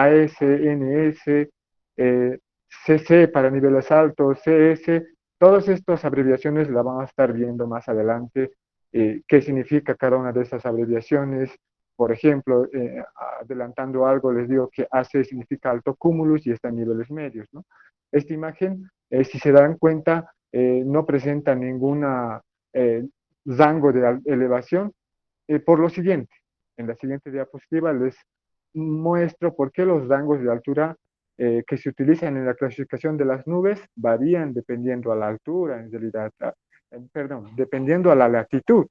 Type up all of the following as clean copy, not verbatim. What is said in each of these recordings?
AS, NS, CC para niveles altos, CS, todas estas abreviaciones las van a estar viendo más adelante, qué significa cada una de esas abreviaciones. Por ejemplo, adelantando algo, les digo que AC significa alto cúmulus y está en niveles medios, ¿no? Esta imagen, si se dan cuenta, no presenta ninguna rango de elevación, por lo siguiente. En la siguiente diapositiva les muestro por qué los rangos de altura que se utilizan en la clasificación de las nubes varían dependiendo a la altura, en realidad, perdón, dependiendo a la latitud.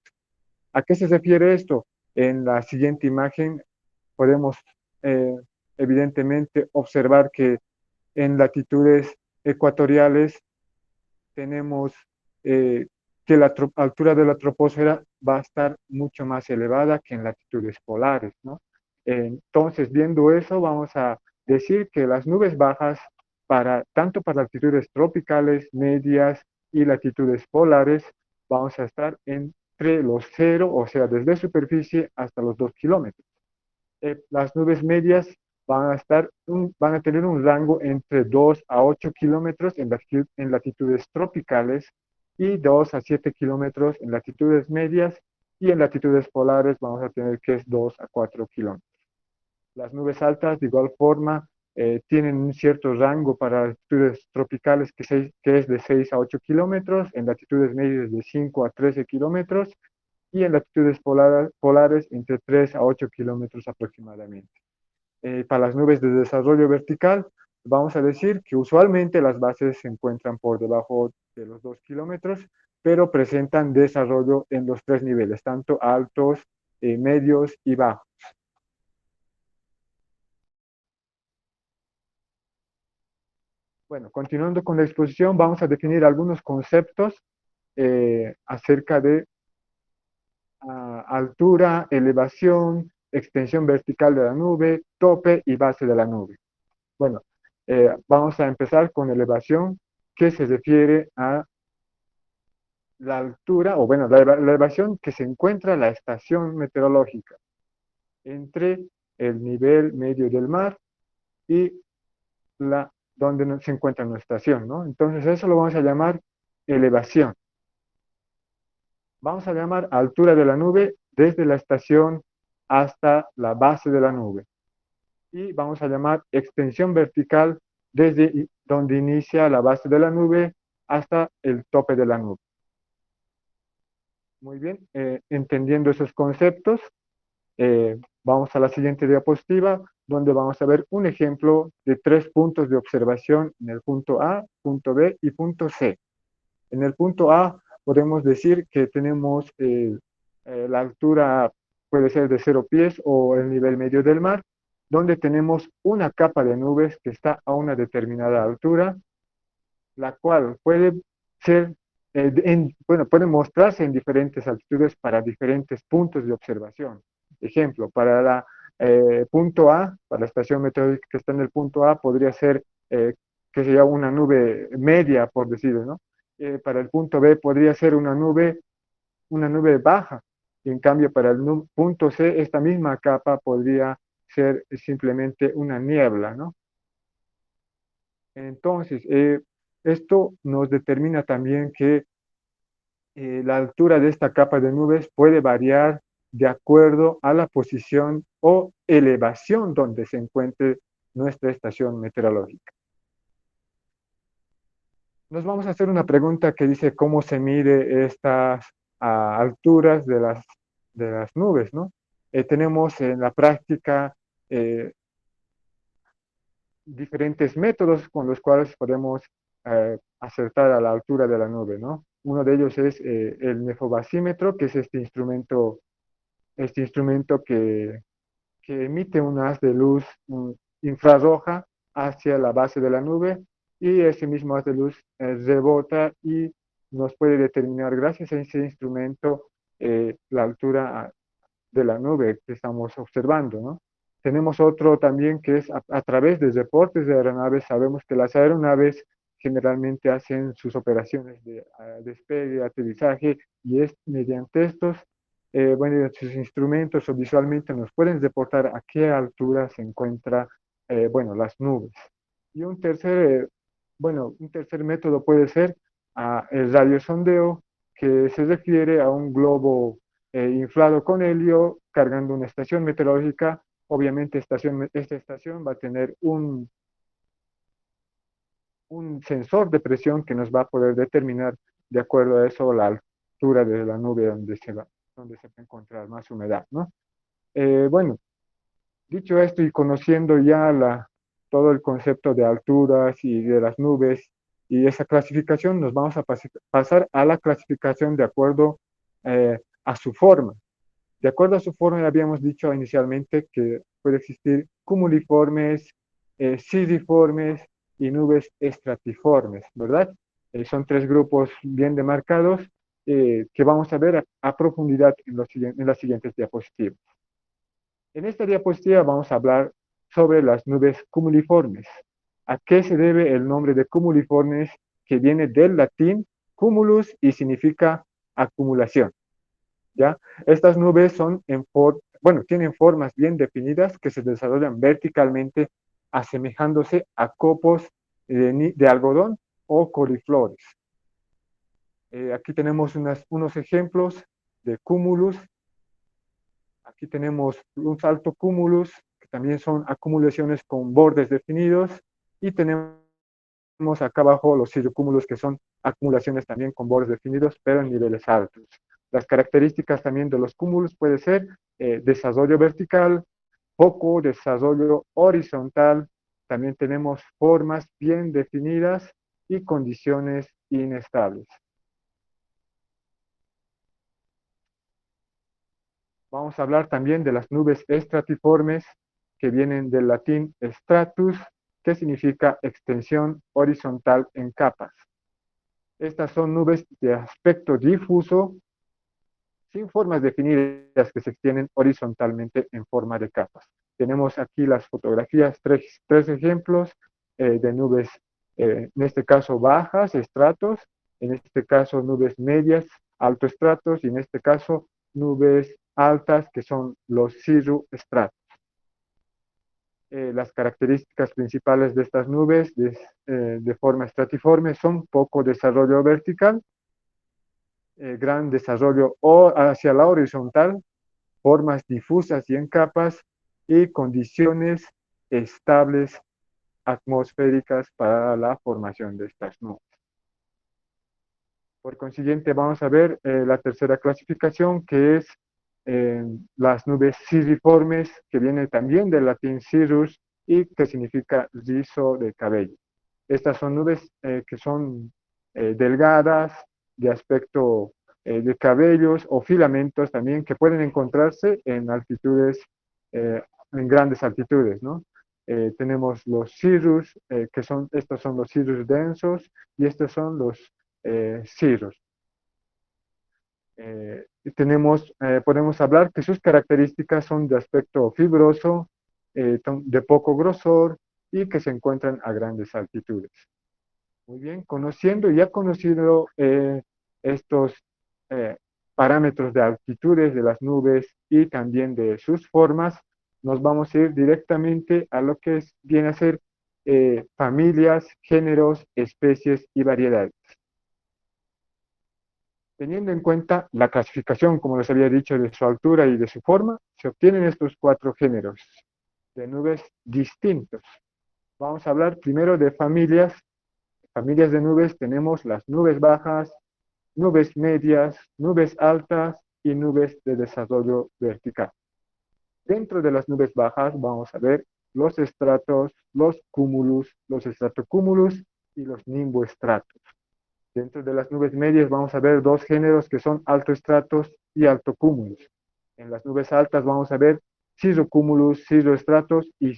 ¿A qué se refiere esto? En la siguiente imagen podemos eh, evidentemente observar que en latitudes ecuatoriales tenemos eh, que la altura de la troposfera va a estar mucho más elevada que en latitudes polares, ¿no? Entonces, viendo eso, vamos a decir que las nubes bajas, tanto para latitudes tropicales, medias y latitudes polares, vamos a estar entre los 0, o sea, desde superficie hasta los 2 kilómetros. Las nubes medias van a tener un rango entre 2 a 8 kilómetros en latitudes tropicales y 2 a 7 kilómetros en latitudes medias, y en latitudes polares vamos a tener que es 2 a 4 kilómetros. Las nubes altas, de igual forma, tienen un cierto rango para latitudes tropicales que es de 6 a 8 kilómetros, en latitudes medias de 5 a 13 kilómetros, y en latitudes polares entre 3 a 8 kilómetros aproximadamente. Para las nubes de desarrollo vertical, vamos a decir que usualmente las bases se encuentran por debajo de los 2 kilómetros, pero presentan desarrollo en los tres niveles, tanto altos, medios y bajos. Bueno, continuando con la exposición, vamos a definir algunos conceptos acerca de altura, elevación, extensión vertical de la nube, tope y base de la nube. Bueno, vamos a empezar con elevación, que se refiere a la altura, o bueno, la elevación que se encuentra la estación meteorológica entre el nivel medio del mar y donde se encuentra nuestra estación, ¿no? Entonces eso lo vamos a llamar elevación. Vamos a llamar altura de la nube desde la estación hasta la base de la nube. Y vamos a llamar extensión vertical desde donde inicia la base de la nube hasta el tope de la nube. Muy bien, entendiendo esos conceptos, vamos a la siguiente diapositiva, donde vamos a ver un ejemplo de 3 puntos de observación en el punto A, punto B y punto C. En el punto A podemos decir que tenemos la altura, puede ser de 0 pies o el nivel medio del mar, donde tenemos una capa de nubes que está a una determinada altura, la cual puede ser, bueno, puede mostrarse en diferentes altitudes para diferentes puntos de observación. Ejemplo, para la punto A, para la estación meteorológica que está en el punto A, podría ser que sería una nube media, por decirlo, ¿no? Para el punto B podría ser una nube baja. Y en cambio, para el punto C, esta misma capa podría ser simplemente una niebla, ¿no? Entonces, esto nos determina también que la altura de esta capa de nubes puede variar de acuerdo a la posición o elevación donde se encuentre nuestra estación meteorológica. Nos vamos a hacer una pregunta que dice cómo se mide estas alturas de las nubes, ¿no? Tenemos en la práctica diferentes métodos con los cuales podemos acertar a la altura de la nube, ¿no? Uno de ellos es el nefobasímetro, que es este instrumento que emite un haz de luz infrarroja hacia la base de la nube, y ese mismo haz de luz rebota y nos puede determinar, gracias a ese instrumento, la altura de la nube que estamos observando, ¿no? Tenemos otro también que es a través de reportes de aeronaves. Sabemos que las aeronaves generalmente hacen sus operaciones de despegue, aterrizaje, y es mediante estos, bueno, sus instrumentos o visualmente nos pueden reportar a qué altura se encuentra bueno, las nubes. Y un tercer método puede ser el radiosondeo, que se refiere a un globo inflado con helio cargando una estación meteorológica. Obviamente esta estación va a tener un sensor de presión que nos va a poder determinar de acuerdo a eso la altura de la nube donde se va a encontrar más humedad, ¿no? Bueno, dicho esto y conociendo ya todo el concepto de alturas y de las nubes y esa clasificación, nos vamos a pasar a la clasificación de acuerdo a su forma. De acuerdo a su forma, ya habíamos dicho inicialmente que puede existir cumuliformes, sisiformes y nubes estratiformes, ¿verdad? Son tres grupos bien demarcados que vamos a ver a profundidad en las siguientes diapositivas. En esta diapositiva vamos a hablar sobre las nubes cumuliformes. ¿A qué se debe el nombre de cumuliformes, que viene del latín cumulus y significa acumulación? ¿Ya? Estas nubes tienen formas bien definidas que se desarrollan verticalmente, asemejándose a copos de algodón o coliflores. Aquí tenemos unos ejemplos de cúmulus. Aquí tenemos un alto cúmulus, que también son acumulaciones con bordes definidos, y tenemos acá abajo los cirrocúmulos, que son acumulaciones también con bordes definidos, pero en niveles altos. Las características también de los cúmulos puede ser desarrollo vertical, poco desarrollo horizontal, también tenemos formas bien definidas y condiciones inestables. Vamos a hablar también de las nubes estratiformes, que vienen del latín stratus, que significa extensión horizontal en capas. Estas son nubes de aspecto difuso, sin formas definidas, que se extienden horizontalmente en forma de capas. Tenemos aquí las fotografías, tres ejemplos de nubes, en este caso bajas, estratos, en este caso nubes medias, altoestratos, y en este caso nubes altas, que son los cirroestratos. Las características principales de estas nubes de forma estratiforme son poco desarrollo vertical, gran desarrollo hacia la horizontal, formas difusas y en capas, y condiciones estables atmosféricas para la formación de estas nubes. Por consiguiente, vamos a ver la tercera clasificación, que es las nubes cirriformes, que viene también del latín cirrus y que significa rizo de cabello. Estas son nubes que son delgadas, de aspecto de cabellos o filamentos también, que pueden encontrarse en altitudes, en grandes altitudes, ¿no? Tenemos los cirrus, estos son los cirrus densos, y estos son los cirrus. Podemos hablar que sus características son de aspecto fibroso, de poco grosor, y que se encuentran a grandes altitudes. Muy bien, conocido estos eh, parámetros de altitudes de las nubes y también de sus formas, nos vamos a ir directamente a lo que viene a ser familias, géneros, especies y variedades. Teniendo en cuenta la clasificación, como les había dicho, de su altura y de su forma, se obtienen estos 4 géneros de nubes distintos. Vamos a hablar primero de familias. Familias de nubes: tenemos las nubes bajas, nubes medias, nubes altas y nubes de desarrollo vertical. Dentro de las nubes bajas vamos a ver los estratos, los cúmulus, los estratocúmulus y los nimboestratos. Dentro de las nubes medias vamos a ver 2 géneros, que son altoestratos y altocúmulus. En las nubes altas vamos a ver cirrocúmulus, cirroestratos y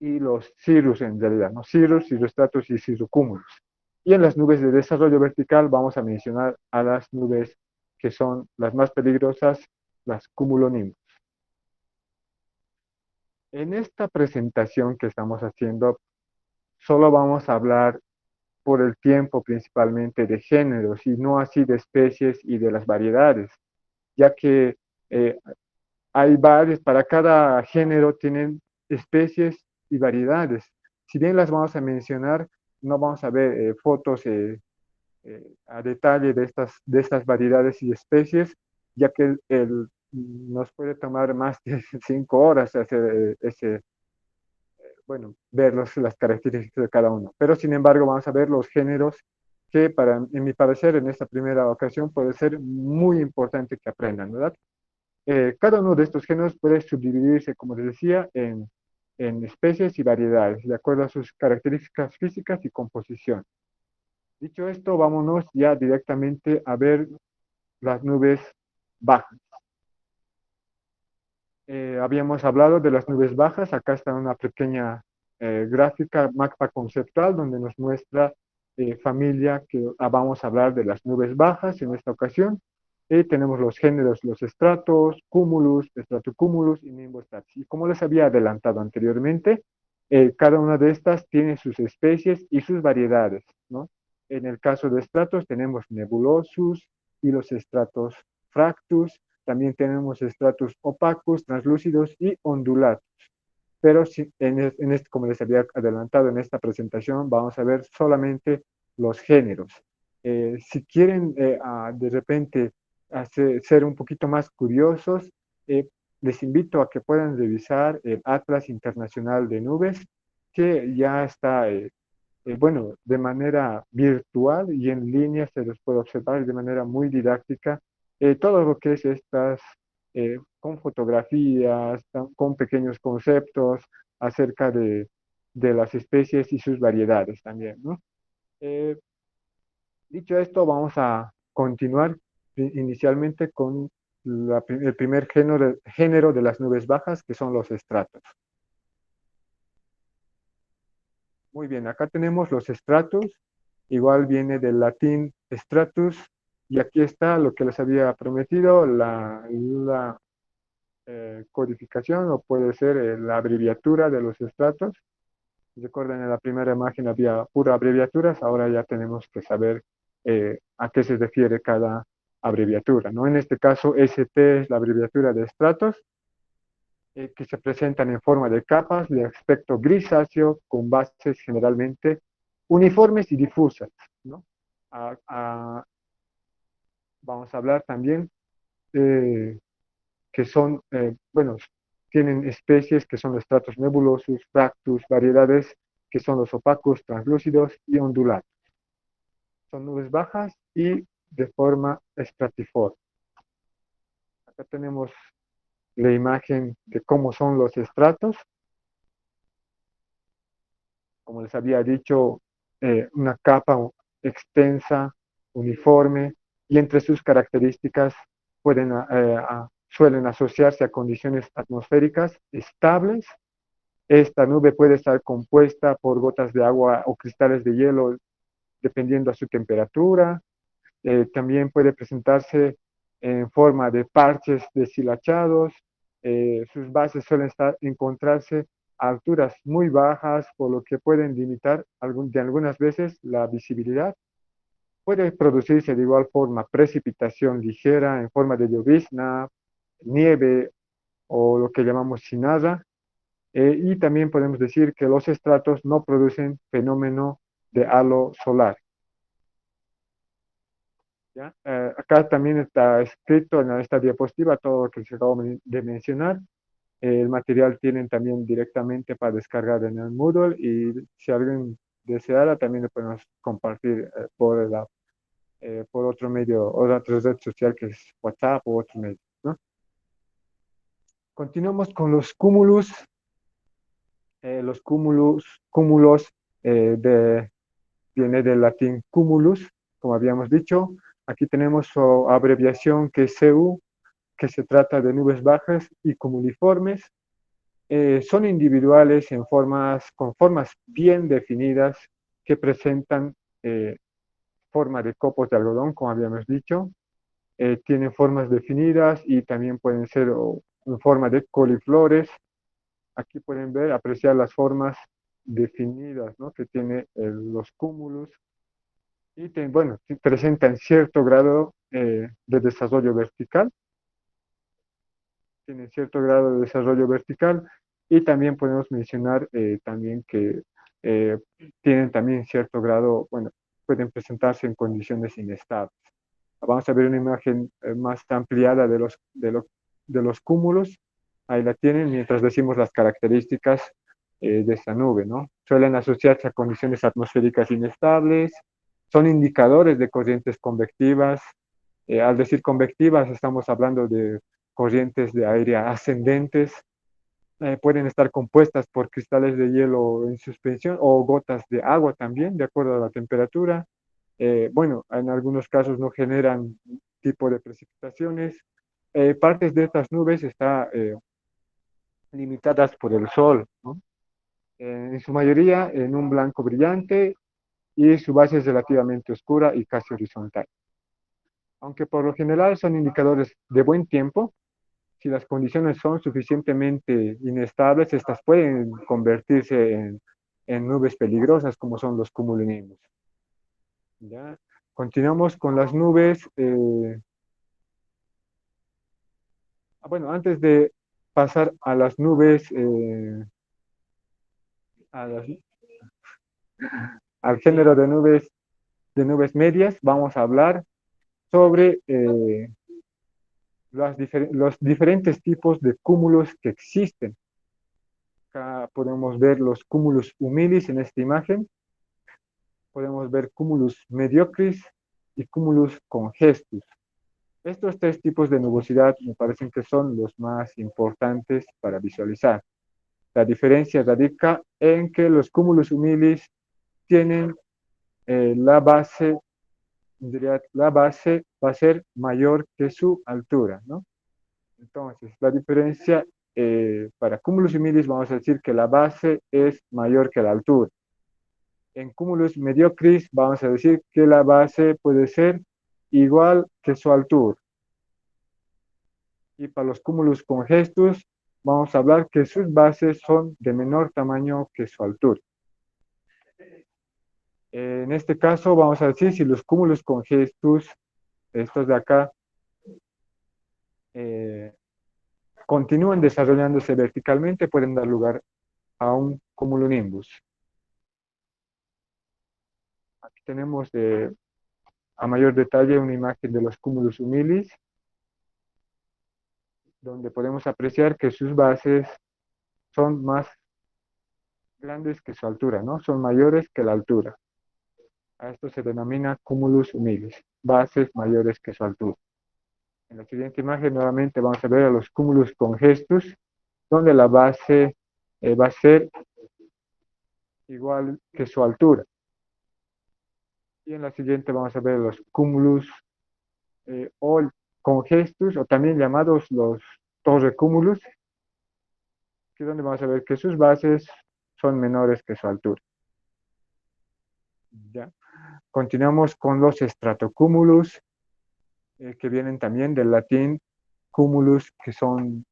los cirrus, en realidad, ¿no? Cirrus, cirroestratos y cirrocúmulus. Y en las nubes de desarrollo vertical vamos a mencionar a las nubes que son las más peligrosas, las cumulonimbus. En esta presentación que estamos haciendo, solo vamos a hablar por el tiempo principalmente de géneros, y no así de especies y de las variedades, ya que hay varios, para cada género tienen especies y variedades. Si bien las vamos a mencionar, no vamos a ver fotos a detalle de estas variedades y especies, ya que nos puede tomar más de 5 horas hacer bueno, ver las características de cada uno. Pero sin embargo, vamos a ver los géneros que en mi parecer, en esta primera ocasión, puede ser muy importante que aprendan, ¿verdad? Cada uno de estos géneros puede subdividirse, como les decía, en especies y variedades, de acuerdo a sus características físicas y composición. Dicho esto, vámonos ya directamente a ver las nubes bajas. Habíamos hablado de las nubes bajas, acá está una pequeña gráfica, mapa conceptual, donde nos muestra familia que vamos a hablar de las nubes bajas en esta ocasión. Y tenemos los géneros, los estratos, cúmulus, estratocúmulus y nimbostratus. Y como les había adelantado anteriormente, cada una de estas tiene sus especies y sus variedades, ¿no? En el caso de estratos tenemos nebulosus y los estratos fractus, también tenemos estratos opacos, translúcidos y ondulados. Pero si, como les había adelantado en esta presentación, vamos a ver solamente los géneros. Si quieren de repente ser un poquito más curiosos, les invito a que puedan revisar el Atlas Internacional de Nubes, que ya está, bueno, de manera virtual y en línea se los puede observar de manera muy didáctica todo lo que es estas, con fotografías, con pequeños conceptos acerca de las especies y sus variedades también, ¿no? Eh, Dicho esto, vamos a continuar inicialmente con el primer género de las nubes bajas, que son los estratos. Muy bien, acá tenemos los estratos, igual viene del latín stratus, y aquí está lo que les había prometido, la codificación o puede ser la abreviatura de los estratos. Recuerden, en la primera imagen había pura abreviaturas, ahora ya tenemos que saber a qué se refiere cada abreviatura, ¿no? En este caso, ST es la abreviatura de estratos, que se presentan en forma de capas de aspecto grisáceo con bases generalmente uniformes y difusas, ¿no? A- a- Vamos a hablar también eh, que son, bueno, tienen especies que son los estratos nebulosos, fractus, variedades que son los opacos, translúcidos y ondulados. Son nubes bajas y de forma estratiforme. Acá tenemos la imagen de cómo son los estratos. Como les había dicho, una capa extensa, uniforme, y entre sus características suelen asociarse a condiciones atmosféricas estables. Esta nube puede estar compuesta por gotas de agua o cristales de hielo, dependiendo a su temperatura. También puede presentarse en forma de parches deshilachados. Sus bases suelen encontrarse a alturas muy bajas, por lo que pueden limitar de algunas veces la visibilidad. Puede producirse de igual forma precipitación ligera en forma de llovizna, nieve o lo que llamamos cinada. Y también podemos decir que los estratos no producen fenómeno de halo solar. ¿Ya? Acá también está escrito en esta diapositiva todo lo que se acabó de mencionar. El material tienen también directamente para descargar en el Moodle y si alguien deseara también lo podemos compartir por otro medio o otra red social que es WhatsApp o otro medio, ¿no? Continuamos con los cúmulos. Los cúmulos de viene del latín cumulus, como habíamos dicho. Aquí tenemos su abreviación que es CU, que se trata de nubes bajas y cumuliformes. Son individuales con formas bien definidas que presentan forma de copos de algodón, como habíamos dicho. Tienen formas definidas y también pueden ser en forma de coliflores. Aquí pueden ver, apreciar las formas definidas, ¿no?, que tiene los cúmulos y bueno, presentan cierto grado de desarrollo vertical, tienen cierto grado de desarrollo vertical Y también podemos mencionar también que eh, tienen también cierto grado, bueno, pueden presentarse en condiciones inestables. Vamos a ver una imagen más ampliada de los cúmulos. Ahí la tienen, mientras decimos las características de esta nube, ¿no? Suelen asociarse a condiciones atmosféricas inestables, son indicadores de corrientes convectivas. Al decir convectivas, estamos hablando de corrientes de aire ascendentes. Pueden estar compuestas por cristales de hielo en suspensión o gotas de agua también, de acuerdo a la temperatura. Bueno, en algunos casos no generan tipo de precipitaciones. Partes de estas nubes están limitadas por el sol, ¿no? En su mayoría en un blanco brillante y su base es relativamente oscura y casi horizontal. Aunque por lo general son indicadores de buen tiempo, si las condiciones son suficientemente inestables, estas pueden convertirse en nubes peligrosas como son los cumulonimbus. ¿Ya? Continuamos con las nubes. Bueno, antes de pasar a las nubes, a las- al género de nubes medias, vamos a hablar sobre los diferentes tipos de cúmulos que existen. Acá podemos ver los cúmulos humilis en esta imagen, podemos ver cúmulos mediocris y cúmulos congestus. Estos tres tipos de nubosidad me parecen que son los más importantes para visualizar. La diferencia radica en que los cúmulos humilis tienen la base, diría, la base va a ser mayor que su altura, ¿no? Entonces, la diferencia para cúmulos humilis vamos a decir que la base es mayor que la altura. En cúmulos mediocris vamos a decir que la base puede ser igual que su altura. Y para los cúmulos congestos vamos a hablar que sus bases son de menor tamaño que su altura. En este caso vamos a decir si los cúmulos congestos, estos de acá, eh, continúan desarrollándose verticalmente, pueden dar lugar a un cumulonimbus. Aquí tenemos a mayor detalle una imagen de los cúmulos humilis, donde podemos apreciar que sus bases son más grandes que su altura, ¿no? Son mayores que la altura. A esto se denomina cumulus humilis, bases mayores que su altura. En la siguiente imagen nuevamente vamos a ver a los cúmulos congestus, donde la base va a ser igual que su altura. Y en la siguiente vamos a ver los cúmulos o congestus, o también llamados los torrecúmulos, que es donde vamos a ver que sus bases son menores que su altura. ¿Ya? Continuamos con los estratocúmulos, que vienen también del latín cumulus, que son,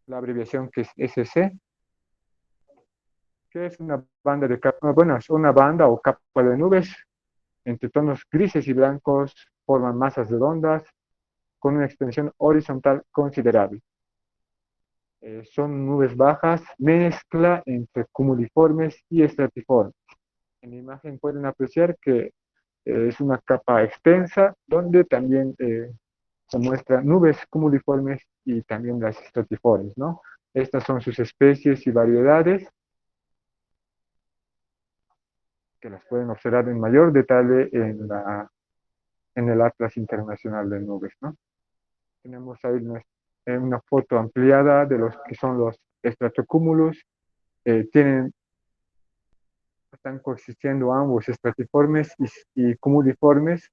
la abreviación que es SC, que es una banda de capa, bueno, es una banda o capa de nubes entre tonos grises y blancos, forman masas redondas con una extensión horizontal considerable. Son nubes bajas, mezcla entre cumuliformes y estratiformes. En la imagen pueden apreciar que es una capa extensa donde también se muestran nubes cumuliformes y también las estratiformes, ¿no? Estas son sus especies y variedades que las pueden observar en mayor detalle en el Atlas Internacional de Nubes, ¿no? Tenemos ahí una foto ampliada de los que son los estratocúmulos. Tienen Están coexistiendo ambos estratiformes y cumuliformes.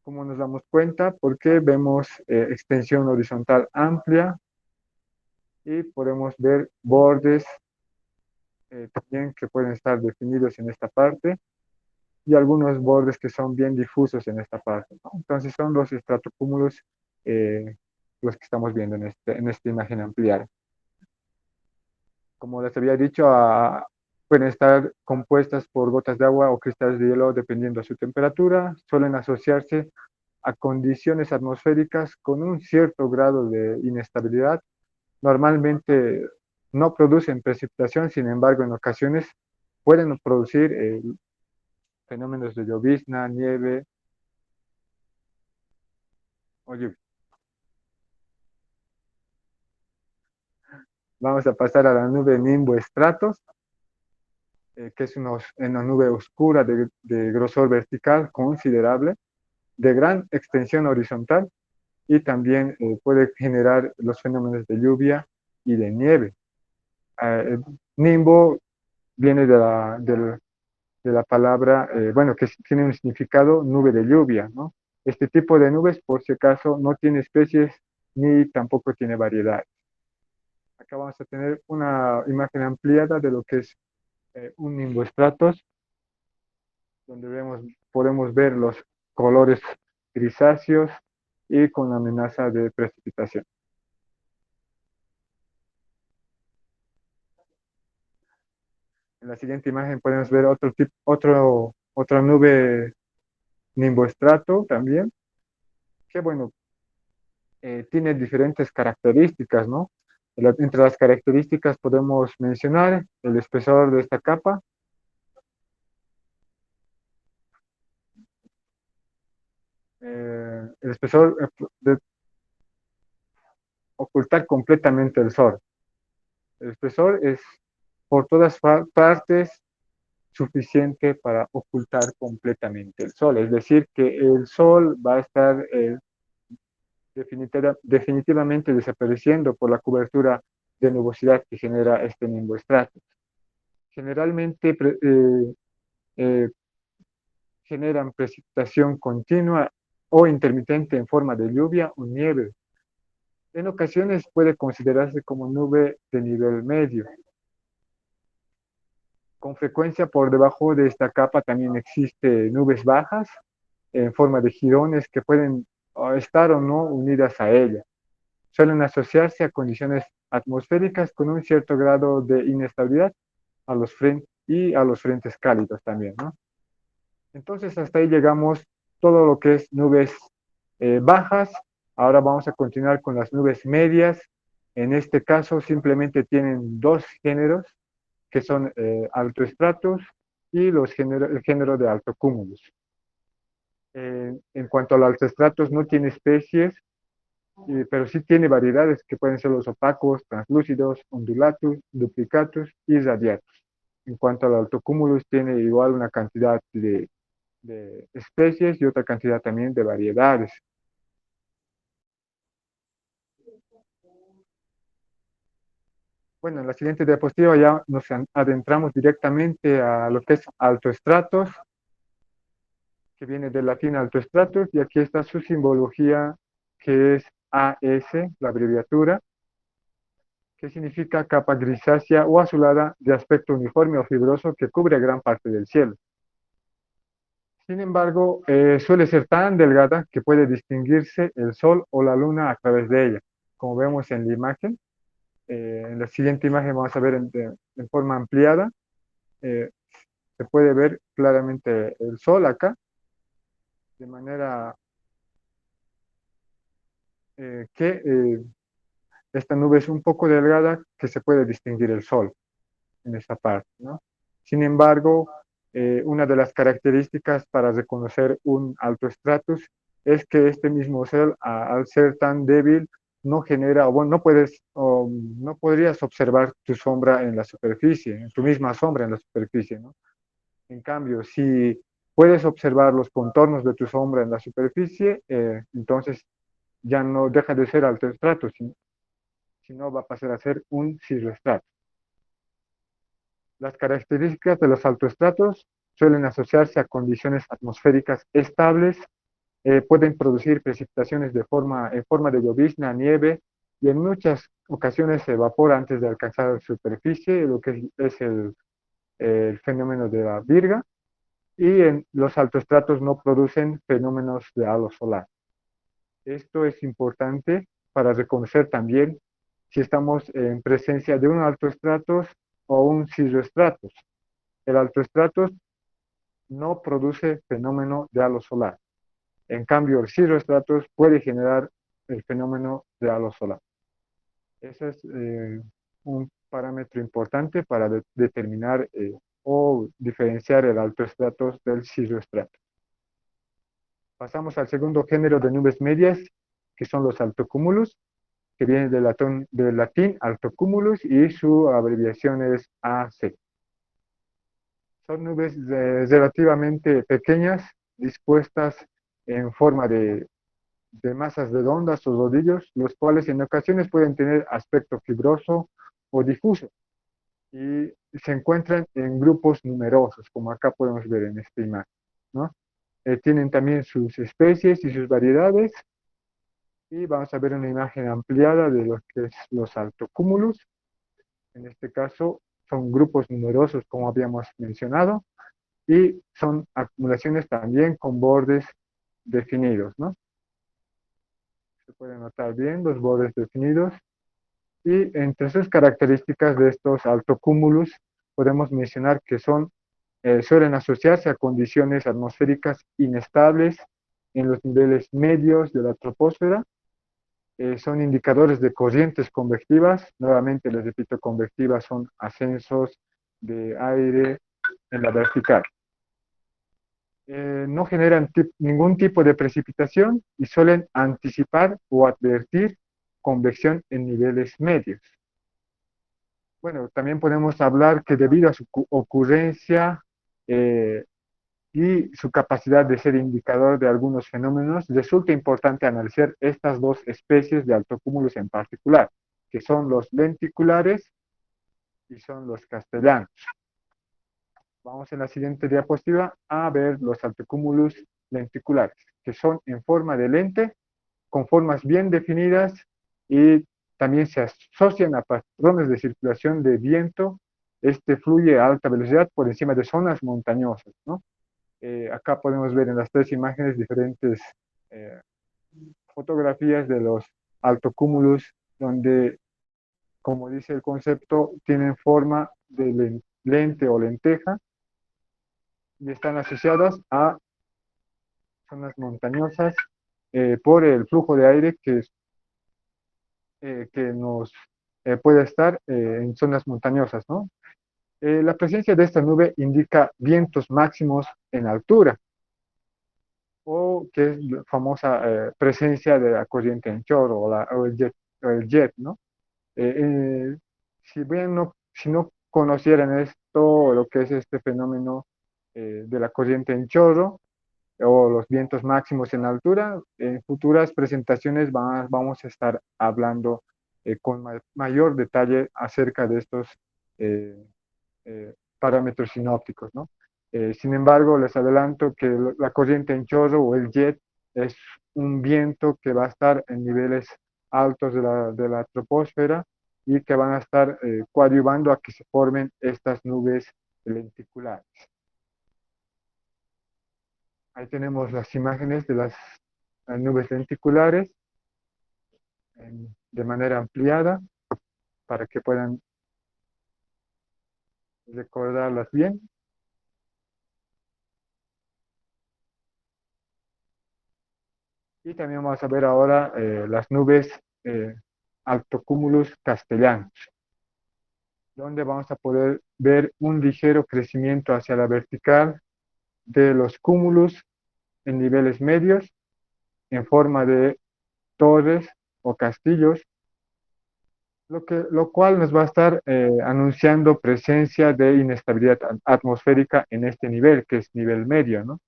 ¿Cómo nos damos cuenta? Porque vemos extensión horizontal amplia y podemos ver bordes también que pueden estar definidos en esta parte y algunos bordes que son bien difusos en esta parte, ¿no? Entonces son los estratocúmulos eh, los que estamos viendo en esta imagen ampliada. Como les había dicho, pueden estar compuestas por gotas de agua o cristales de hielo dependiendo de su temperatura. Suelen asociarse a condiciones atmosféricas con un cierto grado de inestabilidad Normalmente no producen precipitación, sin embargo, en ocasiones pueden producir fenómenos de llovizna, nieve o lluvia. Vamos a pasar a la nube nimboestratos, que es una nube oscura de grosor vertical considerable, de gran extensión horizontal y también puede generar los fenómenos de lluvia y de nieve. Nimbo viene de la palabra, bueno, que tiene un significado nube de lluvia, ¿no? Este tipo de nubes, por si acaso, no tiene especies ni tampoco tiene variedad. Acá vamos a tener una imagen ampliada de lo que es un nimboestratos, donde podemos ver los colores grisáceos y con amenaza de precipitación. En la siguiente imagen podemos ver otra nube nimboestrato también, que bueno, tiene diferentes características, ¿no? Entre las características podemos mencionar el espesor de esta capa, el espesor de ocultar completamente el sol. El espesor es por todas partes suficiente para ocultar completamente el sol. Es decir, que el sol va a estar definitivamente desapareciendo por la cobertura de nubosidad que genera este nimboestrato. Generalmente eh, generan precipitación continua o intermitente en forma de lluvia o nieve. En ocasiones puede considerarse como nube de nivel medio. Con frecuencia por debajo de esta capa también existe nubes bajas en forma de jirones que pueden estar o no unidas a ella. Suelen asociarse a condiciones atmosféricas con un cierto grado de inestabilidad y a los frentes cálidos también, ¿no? Entonces hasta ahí llegamos todo lo que es nubes bajas. Ahora vamos a continuar con las nubes medias. En este caso simplemente tienen dos géneros, que son altoestratos y el género de altocúmulos. En cuanto al altoestratos, no tiene especies, pero sí tiene variedades que pueden ser los opacos, translúcidos, ondulatus, duplicatus y radiatus. En cuanto al altocúmulos, tiene igual una cantidad de especies y otra cantidad también de variedades. Bueno, en la siguiente diapositiva ya nos adentramos directamente a lo que es altoestratos, que viene del latín altoestratus, y aquí está su simbología, que es AS, la abreviatura, que significa capa grisácea o azulada de aspecto uniforme o fibroso que cubre gran parte del cielo. Sin embargo, suele ser tan delgada que puede distinguirse el sol o la luna a través de ella, como vemos en la imagen. En la siguiente imagen vamos a ver en forma ampliada. eh, Se puede ver claramente el sol acá, de manera que esta nube es un poco delgada que se puede distinguir el sol en esta parte, ¿no? Sin embargo, una de las características para reconocer un alto estratus es que este mismo sol, al ser tan débil, no genera, o bueno, o no podrías observar tu sombra en la superficie, en tu misma sombra en la superficie, ¿no? En cambio, si puedes observar los contornos de tu sombra en la superficie, entonces ya no deja de ser alto estrato, sino va a pasar a ser un cirroestrato. Las características de los altoestratos suelen asociarse a condiciones atmosféricas estables, pueden producir precipitaciones en forma de llovizna, nieve, y en muchas ocasiones se evapora antes de alcanzar la superficie, lo que es el fenómeno de la virga, y en los altoestratos no producen fenómenos de halo solar. Esto es importante para reconocer también si estamos en presencia de un altoestratos o un cirroestratos. El altoestratos no produce fenómeno de halo solar. En cambio, el cirroestratos puede generar el fenómeno de halo solar. Ese es un parámetro importante para determinar o diferenciar el altoestratos del cirroestrato. Pasamos al segundo género de nubes medias, que son los altocúmulos, que viene del latín altocumulus y su abreviación es AC. Son nubes relativamente pequeñas, dispuestas en forma de masas redondas o rodillos, los cuales en ocasiones pueden tener aspecto fibroso o difuso y se encuentran en grupos numerosos, como acá podemos ver en esta imagen, ¿no? Tienen también sus especies y sus variedades y vamos a ver una imagen ampliada de lo que es los altocúmulos. En este caso son grupos numerosos, como habíamos mencionado, y son acumulaciones también con bordes definidos, ¿no? Se pueden notar bien los bordes definidos. Y entre sus características de estos altocúmulos podemos mencionar que suelen asociarse a condiciones atmosféricas inestables en los niveles medios de la troposfera. Son indicadores de corrientes convectivas. Nuevamente les repito, convectivas son ascensos de aire en la vertical. No generan ningún tipo de precipitación y suelen anticipar o advertir convección en niveles medios. Bueno, también podemos hablar que debido a su ocurrencia eh, y su capacidad de ser indicador de algunos fenómenos, resulta importante analizar estas dos especies de altocúmulos en particular, que son los lenticulares y son los castellanos. Vamos en la siguiente diapositiva a ver los altocúmulos lenticulares, que son en forma de lente, con formas bien definidas y también se asocian a patrones de circulación de viento. Este fluye a alta velocidad por encima de zonas montañosas, ¿no? Acá podemos ver en las tres imágenes diferentes eh, fotografías de los altocúmulos donde, como dice el concepto, tienen forma de lente o lenteja y están asociadas a zonas montañosas por el flujo de aire que nos puede estar en zonas montañosas, ¿no? La presencia de esta nube indica vientos máximos en altura, o que es la famosa presencia de la corriente en chorro o el jet, ¿no? Eh, eh, si no conocieran esto, lo que es este fenómeno de la corriente en chorro, o los vientos máximos en altura. En futuras presentaciones vamos a estar hablando con mayor detalle acerca de estos parámetros sinópticos, ¿no? Sin embargo, les adelanto que la corriente en chorro o el jet es un viento que va a estar en niveles altos de la troposfera y que van a estar coadyuvando a que se formen estas nubes lenticulares. Ahí tenemos las imágenes de las nubes lenticulares de manera ampliada para que puedan recordarlas bien. Y también vamos a ver ahora las nubes eh, altocúmulos castellanos, donde vamos a poder ver un ligero crecimiento hacia la vertical de los cúmulos en niveles medios en forma de torres o castillos, lo cual nos va a estar anunciando presencia de inestabilidad atmosférica en este nivel, que es nivel medio, ¿no?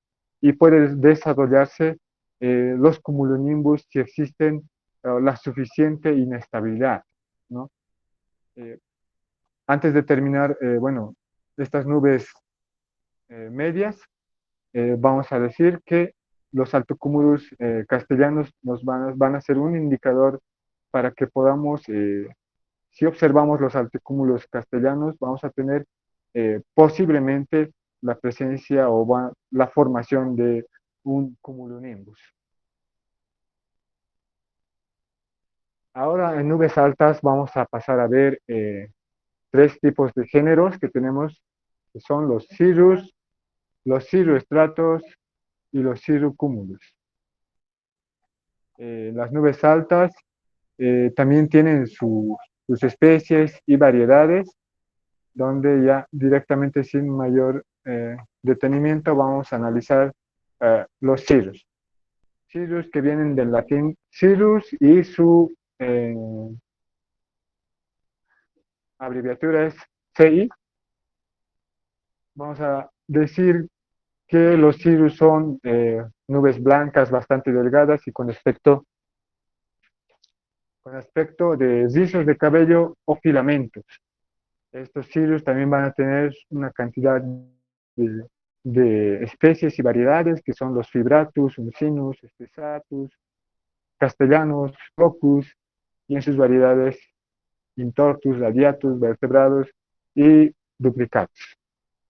Y puede desarrollarse los cumulonimbus si existen la suficiente inestabilidad, ¿no? Eh, Antes de terminar, bueno, estas nubes medias, vamos a decir que los altocúmulos castellanos van a ser un indicador para que podamos si observamos los altocúmulos castellanos, vamos a tener posiblemente la presencia o la formación de un cumulonimbus. Ahora en nubes altas vamos a pasar a ver tres tipos de géneros que tenemos, que son los cirrus, los cirroestratos y los cirrocúmulos. Las nubes altas También tienen sus especies y variedades, donde ya directamente sin mayor detenimiento vamos a analizar los cirrus. Cirrus que vienen del latín cirrus y su abreviatura es CI. Vamos a decir que los cirrus son nubes blancas bastante delgadas y con aspecto de rizos de cabello o filamentos. Estos cirrus también van a tener una cantidad de especies y variedades que son los fibratus, uncinus, spessatus, castellanos, locus, y en sus variedades intortus, radiatus, vertebrados y duplicatus,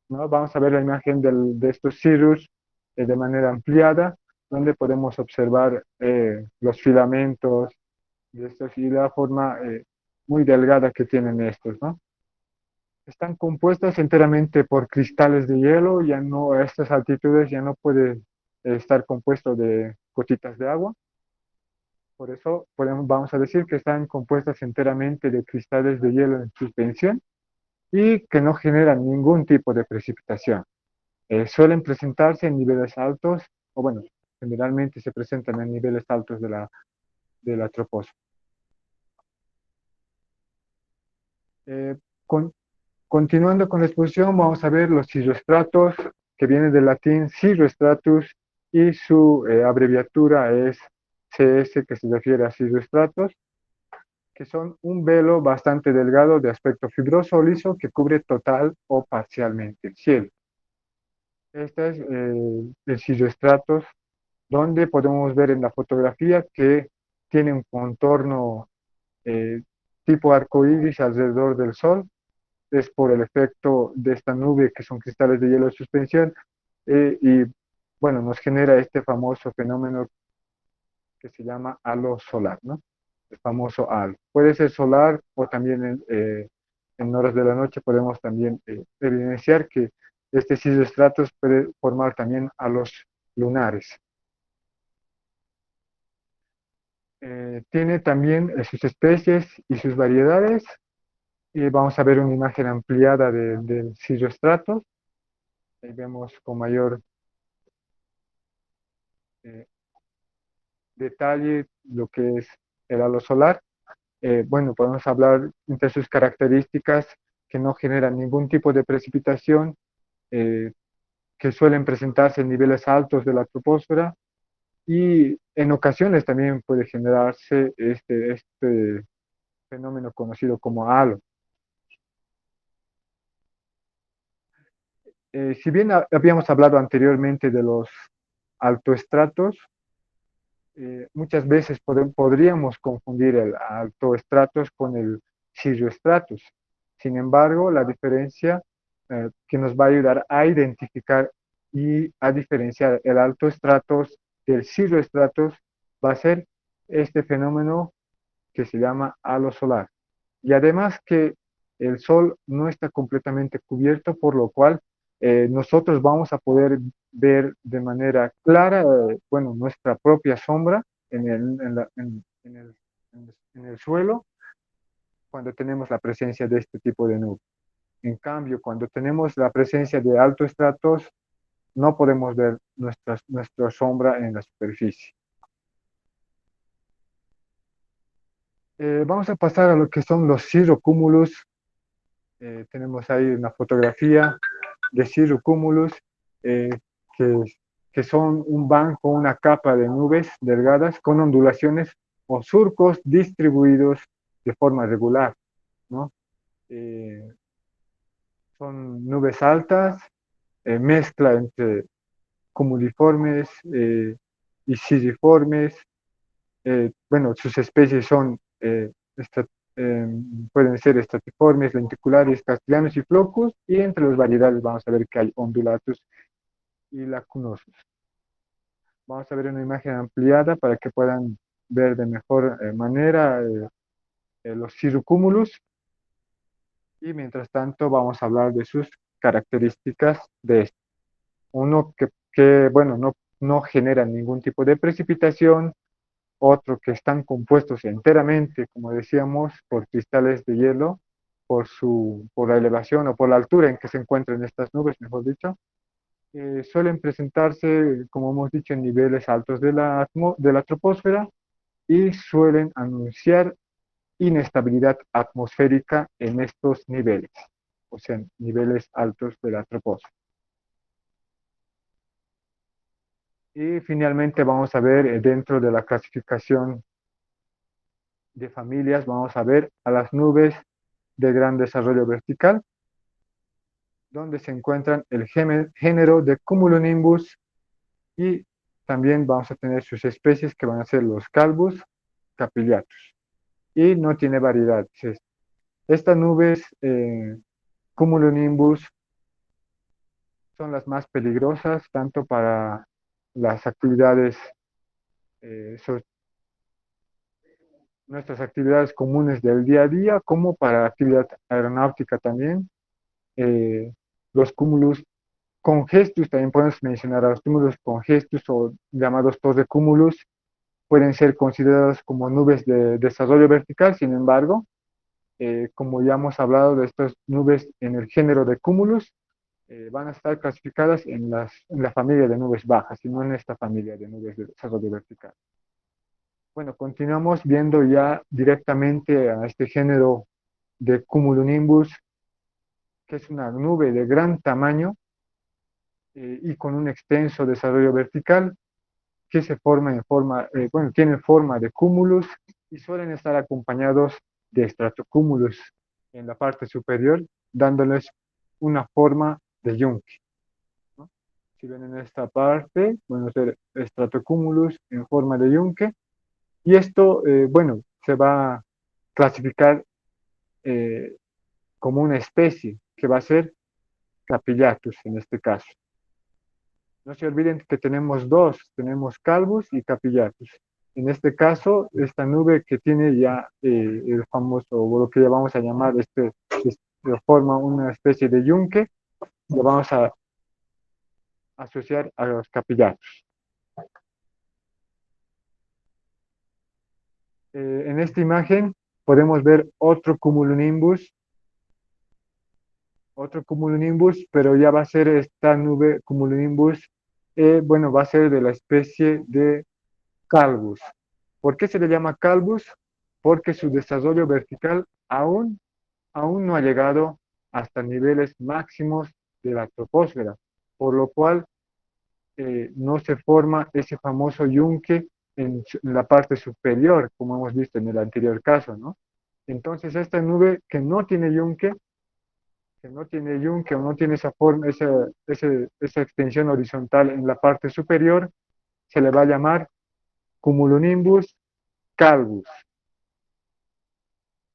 ¿no? Vamos a ver la imagen de estos cirrus de manera ampliada, donde podemos observar los filamentos de estos y la forma muy delgada que tienen estos, ¿no? Están compuestas enteramente por cristales de hielo, ya no a estas altitudes ya no puede estar compuesto de gotitas de agua, por eso vamos a decir que están compuestas enteramente de cristales de hielo en suspensión y que no generan ningún tipo de precipitación. Suelen presentarse en niveles altos, o bueno, generalmente se presentan en niveles altos de la troposfera. Eh, con- Continuando con la exposición, vamos a ver los cirroestratos, que viene del latín cirrostratus y su abreviatura es CS, que se refiere a cirroestratos, que son un velo bastante delgado de aspecto fibroso o liso que cubre total o parcialmente el cielo. Este es el cirroestratos, donde podemos ver en la fotografía que tiene un contorno eh, tipo arco iris alrededor del Sol. Es por el efecto de esta nube que son cristales de hielo de suspensión y bueno, nos genera este famoso fenómeno que se llama halo solar, ¿no? El famoso halo. Puede ser solar o también en horas de la noche podemos también evidenciar que este estratos puede formar también halos lunares. Tiene también sus especies y sus variedades. Y vamos a ver una imagen ampliada del cirroestratos. Ahí vemos con mayor eh, detalle lo que es el halo solar. Bueno, podemos hablar entre sus características que no generan ningún tipo de precipitación, eh, que suelen presentarse en niveles altos de la troposfera y en ocasiones también puede generarse este fenómeno conocido como halo. Si bien habíamos hablado anteriormente de los altoestratos, muchas veces podríamos confundir el altoestratos con el cirroestratus. Sin embargo, la diferencia que nos va a ayudar a identificar y a diferenciar el altoestratos del cirroestratus va a ser este fenómeno que se llama halo solar. Y además que el Sol no está completamente cubierto, por lo cual nosotros vamos a poder ver de manera clara, bueno, nuestra propia sombra en el suelo cuando tenemos la presencia de este tipo de nube. En cambio, cuando tenemos la presencia de altos estratos, no podemos ver nuestra sombra en la superficie. Vamos a pasar a lo que son los cirrocúmulos. Tenemos ahí una fotografía de cirrocúmulos eh, que, que son un banco, una capa de nubes delgadas con ondulaciones o surcos distribuidos de forma regular, ¿no? Eh, Son nubes altas, mezcla entre cumuliformes y siriformes. Bueno, sus especies son esta- eh, pueden ser estratiformes, lenticulares, castellanos y flocos, y entre las variedades vamos a ver que hay ondulatus y lacunosos. Vamos a ver una imagen ampliada para que puedan ver de mejor manera los cirrocúmulos y mientras tanto vamos a hablar de sus características de este. Uno bueno, no genera ningún tipo de precipitación otro que están compuestos enteramente, como decíamos, por cristales de hielo, por la elevación o por la altura en que se encuentran estas nubes, mejor dicho, suelen presentarse, como hemos dicho, en niveles altos de la troposfera y suelen anunciar inestabilidad atmosférica en estos niveles, o sea, en niveles altos de la troposfera. Y finalmente vamos a ver dentro de la clasificación de familias, vamos a ver a las nubes de gran desarrollo vertical, donde se encuentran el género de Cumulonimbus y también vamos a tener sus especies que van a ser los Calvus capillatus. Y no tiene variedades. Estas nubes Cumulonimbus son las más peligrosas tanto para las actividades, so- nuestras actividades comunes del día a día, como para actividad aeronáutica también. Los cúmulos congestus, también podemos mencionar a los cúmulos congestus o llamados torrecúmulos, pueden ser considerados como nubes de desarrollo vertical, sin embargo, como ya hemos hablado de estas nubes en el género de cúmulos, van a estar clasificadas en la familia de nubes bajas y no en esta familia de nubes de desarrollo vertical. Bueno, continuamos viendo ya directamente a este género de cumulonimbus, que es una nube de gran tamaño y con un extenso desarrollo vertical que se forma bueno, tienen forma de cúmulos y suelen estar acompañados de estratocúmulos en la parte superior, dándoles una forma de yunque, ¿no? Si ven en esta parte, van a ser estratocúmulos en forma de yunque, y esto, bueno, se va a clasificar eh, como una especie, que va a ser Capillatus en este caso. No se olviden que tenemos dos, tenemos Calvus y Capillatus. En este caso, esta nube que tiene ya el famoso, o lo que ya vamos a llamar, forma una especie de yunque, lo vamos a asociar a los Capillatus. En esta imagen podemos ver otro cumulonimbus, pero ya va a ser esta nube cumulonimbus, bueno, va a ser de la especie de Calvus. ¿Por qué se le llama Calvus? Porque su desarrollo vertical aún no ha llegado hasta niveles máximos de la troposfera, por lo cual no se forma ese famoso yunque en la parte superior, como hemos visto en el anterior caso, ¿no? Entonces, esta nube que no tiene yunque o no tiene esa forma, esa extensión horizontal en la parte superior, se le va a llamar cumulonimbus calvus.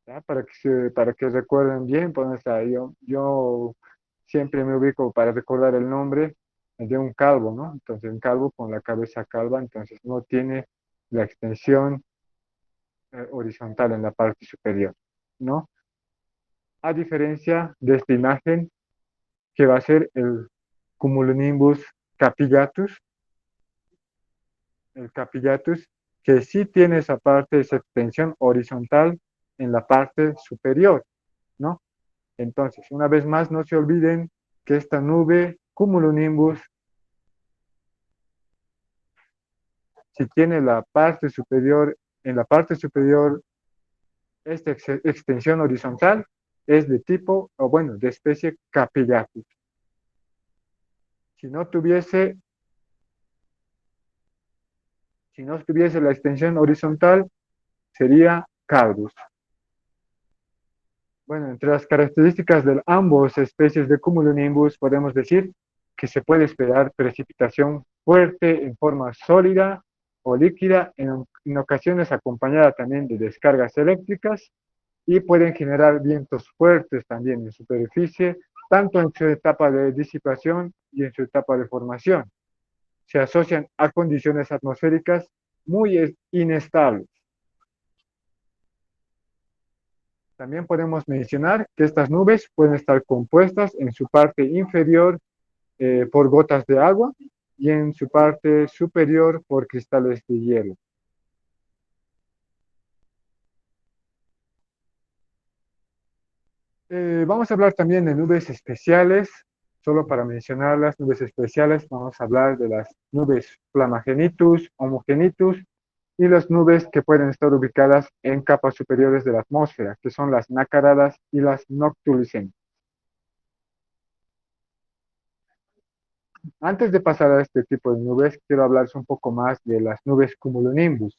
¿Ya? Para que recuerden bien, pues, yo siempre me ubico para recordar el nombre de un calvo, ¿no? Entonces, un calvo con la cabeza calva, entonces no tiene la extensión horizontal en la parte superior, ¿no? A diferencia de esta imagen, que va a ser el cumulonimbus capillatus, el capillatus, que sí tiene esa parte, esa extensión horizontal en la parte superior, ¿no? Entonces, una vez más, no se olviden que esta nube cumulonimbus, si tiene la parte superior, en la parte superior, esta extensión horizontal es de tipo, o bueno, de especie capillatus. Si no tuviese, si no tuviese la extensión horizontal, sería Calvus. Bueno, entre las características de ambos especies de cumulonimbus podemos decir que se puede esperar precipitación fuerte en forma sólida o líquida, en ocasiones acompañada también de descargas eléctricas, y pueden generar vientos fuertes también en superficie, tanto en su etapa de disipación y en su etapa de formación. Se asocian a condiciones atmosféricas muy inestables. También podemos mencionar que estas nubes pueden estar compuestas en su parte inferior por gotas de agua y en su parte superior por cristales de hielo. Vamos a hablar también de nubes especiales, solo para mencionar las nubes especiales, vamos a hablar de las nubes Flammagenitus, Homogenitus y las nubes que pueden estar ubicadas en capas superiores de la atmósfera, que son las nacaradas y las noctilucentes. Antes de pasar a este tipo de nubes, quiero hablarles un poco más de las nubes cumulonimbus.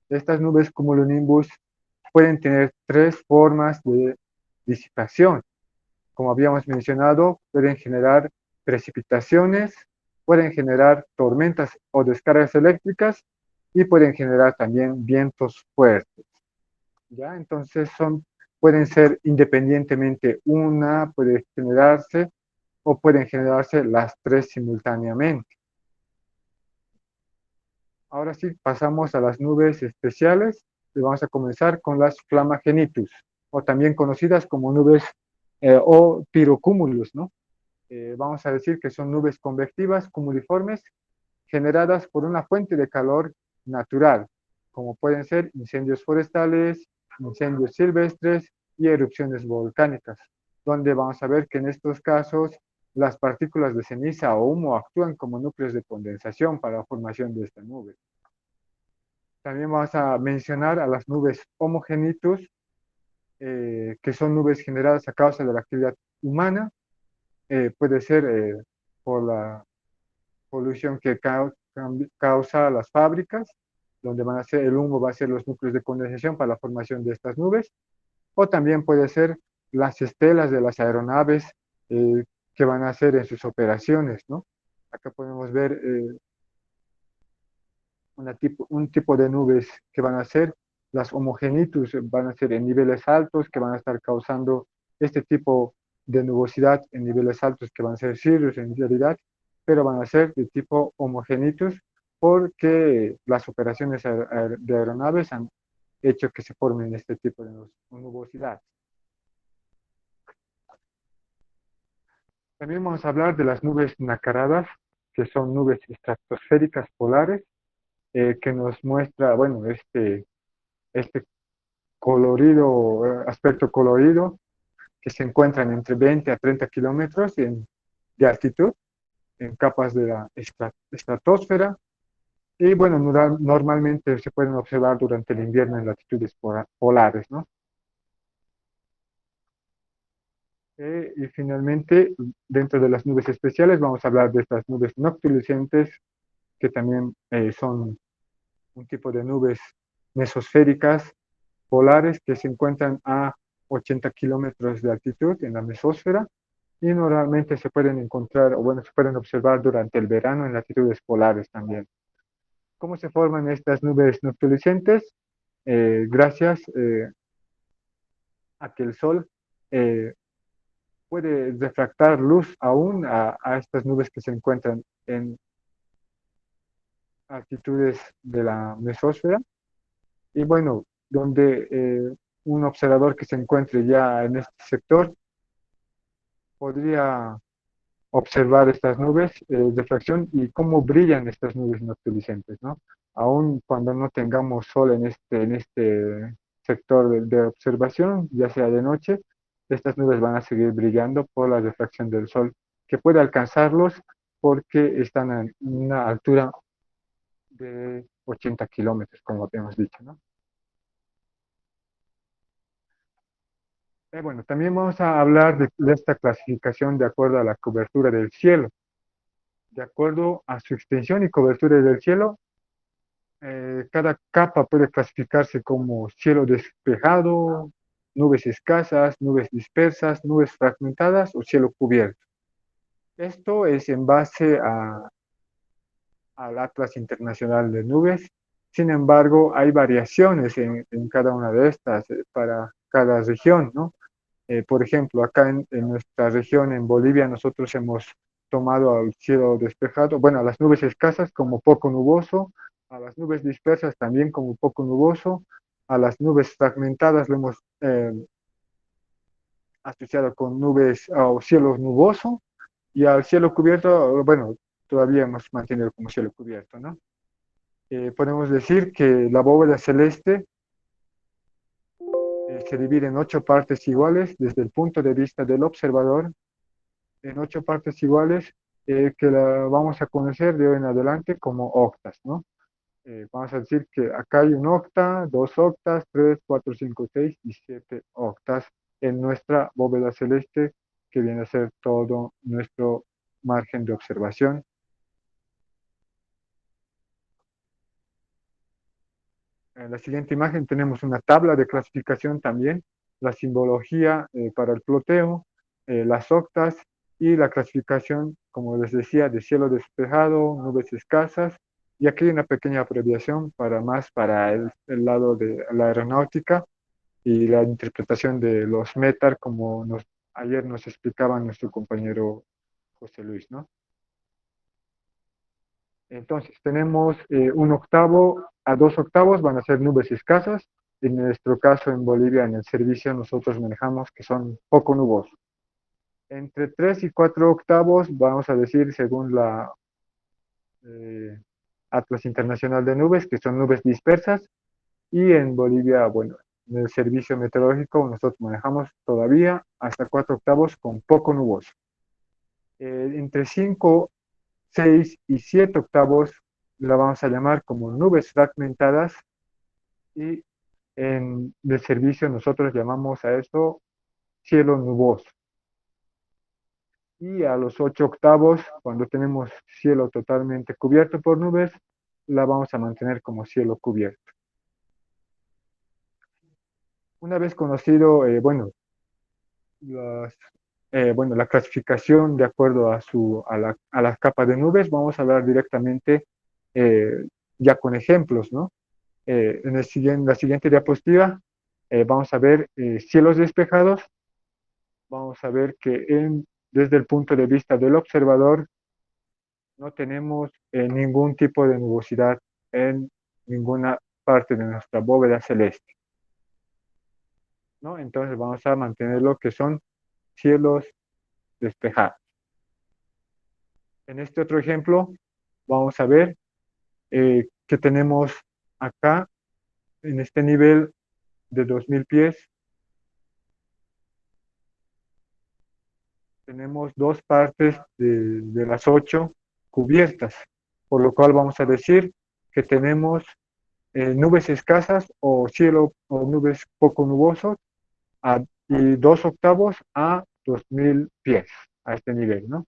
Estas nubes cumulonimbus pueden tener tres formas de disipación. Como habíamos mencionado, pueden generar precipitaciones, pueden generar tormentas o descargas eléctricas y pueden generar también vientos fuertes. ¿Ya? Entonces pueden ser independientemente una, puede generarse o pueden generarse las tres simultáneamente. Ahora sí, pasamos a las nubes especiales y vamos a comenzar con las flammagenitus, o también conocidas como nubes o pirocúmulos, ¿no? Vamos a decir que son nubes convectivas, cumuliformes, generadas por una fuente de calor natural, como pueden ser incendios forestales, incendios silvestres y erupciones volcánicas, donde vamos a ver que en estos casos las partículas de ceniza o humo actúan como núcleos de condensación para la formación de esta nube. También vamos a mencionar a las nubes homogenitus, que son nubes generadas a causa de la actividad humana. Puede ser por la polución que causa las fábricas, donde van a ser, el humo va a ser los núcleos de condensación para la formación de estas nubes, o también puede ser las estelas de las aeronaves eh, que van a hacer en sus operaciones, ¿no? Acá podemos ver un tipo de nubes que van a ser las homogenitus, van a ser en niveles altos, que van a estar causando este tipo de nubosidad en niveles altos, que van a ser cirrus en realidad, pero van a ser de tipo homogenitus porque las operaciones de aeronaves han hecho que se formen este tipo de nubosidad. También vamos a hablar de las nubes nacaradas, que son nubes estratosféricas polares, que nos muestra, bueno, este colorido, aspecto colorido, que se encuentran entre 20 a 30 kilómetros de altitud, en capas de la estratosfera. Y bueno, normalmente se pueden observar durante el invierno en latitudes polares, ¿no? Y finalmente, dentro de las nubes especiales, vamos a hablar de estas nubes noctilucentes, que también son un tipo de nubes mesosféricas polares que se encuentran a 80 kilómetros de altitud en la mesósfera y normalmente se pueden encontrar, o bueno, se pueden observar durante el verano en latitudes polares también. ¿Cómo se forman estas nubes noctilucentes? Gracias a que el Sol eh, puede refractar luz aún a estas nubes que se encuentran en altitudes de la mesósfera. Y bueno, donde un observador que se encuentre ya en este sector podría observar estas nubes de fracción y cómo brillan estas nubes noctilucentes, ¿no? Aún cuando no tengamos sol en este sector de observación, ya sea de noche, estas nubes van a seguir brillando por la refracción del sol, que puede alcanzarlos porque están a una altura de 80 kilómetros, como hemos dicho, ¿no? Bueno, también vamos a hablar de esta clasificación de acuerdo a la cobertura del cielo. De acuerdo a su extensión y cobertura del cielo, cada capa puede clasificarse como cielo despejado, nubes escasas, nubes dispersas, nubes fragmentadas o cielo cubierto. Esto es en base al Atlas Internacional de Nubes. Sin embargo, hay variaciones en cada una de estas para cada región, ¿no? Por ejemplo, acá en nuestra región, en Bolivia, nosotros hemos tomado al cielo despejado, bueno, a las nubes escasas como poco nuboso, a las nubes dispersas también como poco nuboso, a las nubes fragmentadas lo hemos asociado con nubes o cielo nuboso, y al cielo cubierto, bueno, todavía hemos mantenido como cielo cubierto, ¿no? Podemos decir que la bóveda celeste se divide en 8 partes iguales desde el punto de vista del observador, en 8 partes iguales que la vamos a conocer de hoy en adelante como octas, ¿no? Vamos a decir que acá hay un octa, 2 octas, 3, 4, 5, 6 y 7 octas en nuestra bóveda celeste, que viene a ser todo nuestro margen de observación. En la siguiente imagen tenemos una tabla de clasificación también, la simbología para el ploteo, las octas y la clasificación, como les decía, de cielo despejado, nubes escasas. Y aquí hay una pequeña abreviación para más para el lado de la aeronáutica y la interpretación de los METAR, como ayer nos explicaba nuestro compañero José Luis, ¿no? Entonces, tenemos 1 octavo a 2 octavos, van a ser nubes escasas. En nuestro caso, en Bolivia, en el servicio, nosotros manejamos que son poco nubosos. Entre 3 y 4 octavos, vamos a decir, según la eh, Atlas Internacional de Nubes, que son nubes dispersas. Y en Bolivia, bueno, en el servicio meteorológico, nosotros manejamos todavía hasta 4 octavos con poco nuboso. Entre 5 6 y 7 octavos la vamos a llamar como nubes fragmentadas y en el servicio nosotros llamamos a esto cielo nuboso. Y a los 8 octavos, cuando tenemos cielo totalmente cubierto por nubes, la vamos a mantener como cielo cubierto. Una vez conocido, las, la clasificación de acuerdo a la capa de nubes, vamos a hablar directamente ya con ejemplos, ¿no? La siguiente diapositiva vamos a ver cielos despejados. Vamos a ver que desde el punto de vista del observador no tenemos ningún tipo de nubosidad en ninguna parte de nuestra bóveda celeste, ¿no? Entonces vamos a mantener lo que son cielos despejados. En este otro ejemplo vamos a ver que tenemos acá en este nivel de 2000 pies. Tenemos 2 partes de las 8 cubiertas, por lo cual vamos a decir que tenemos nubes escasas o cielo o nubes poco nubosos y 2 octavos a 2000 pies, a este nivel, ¿no?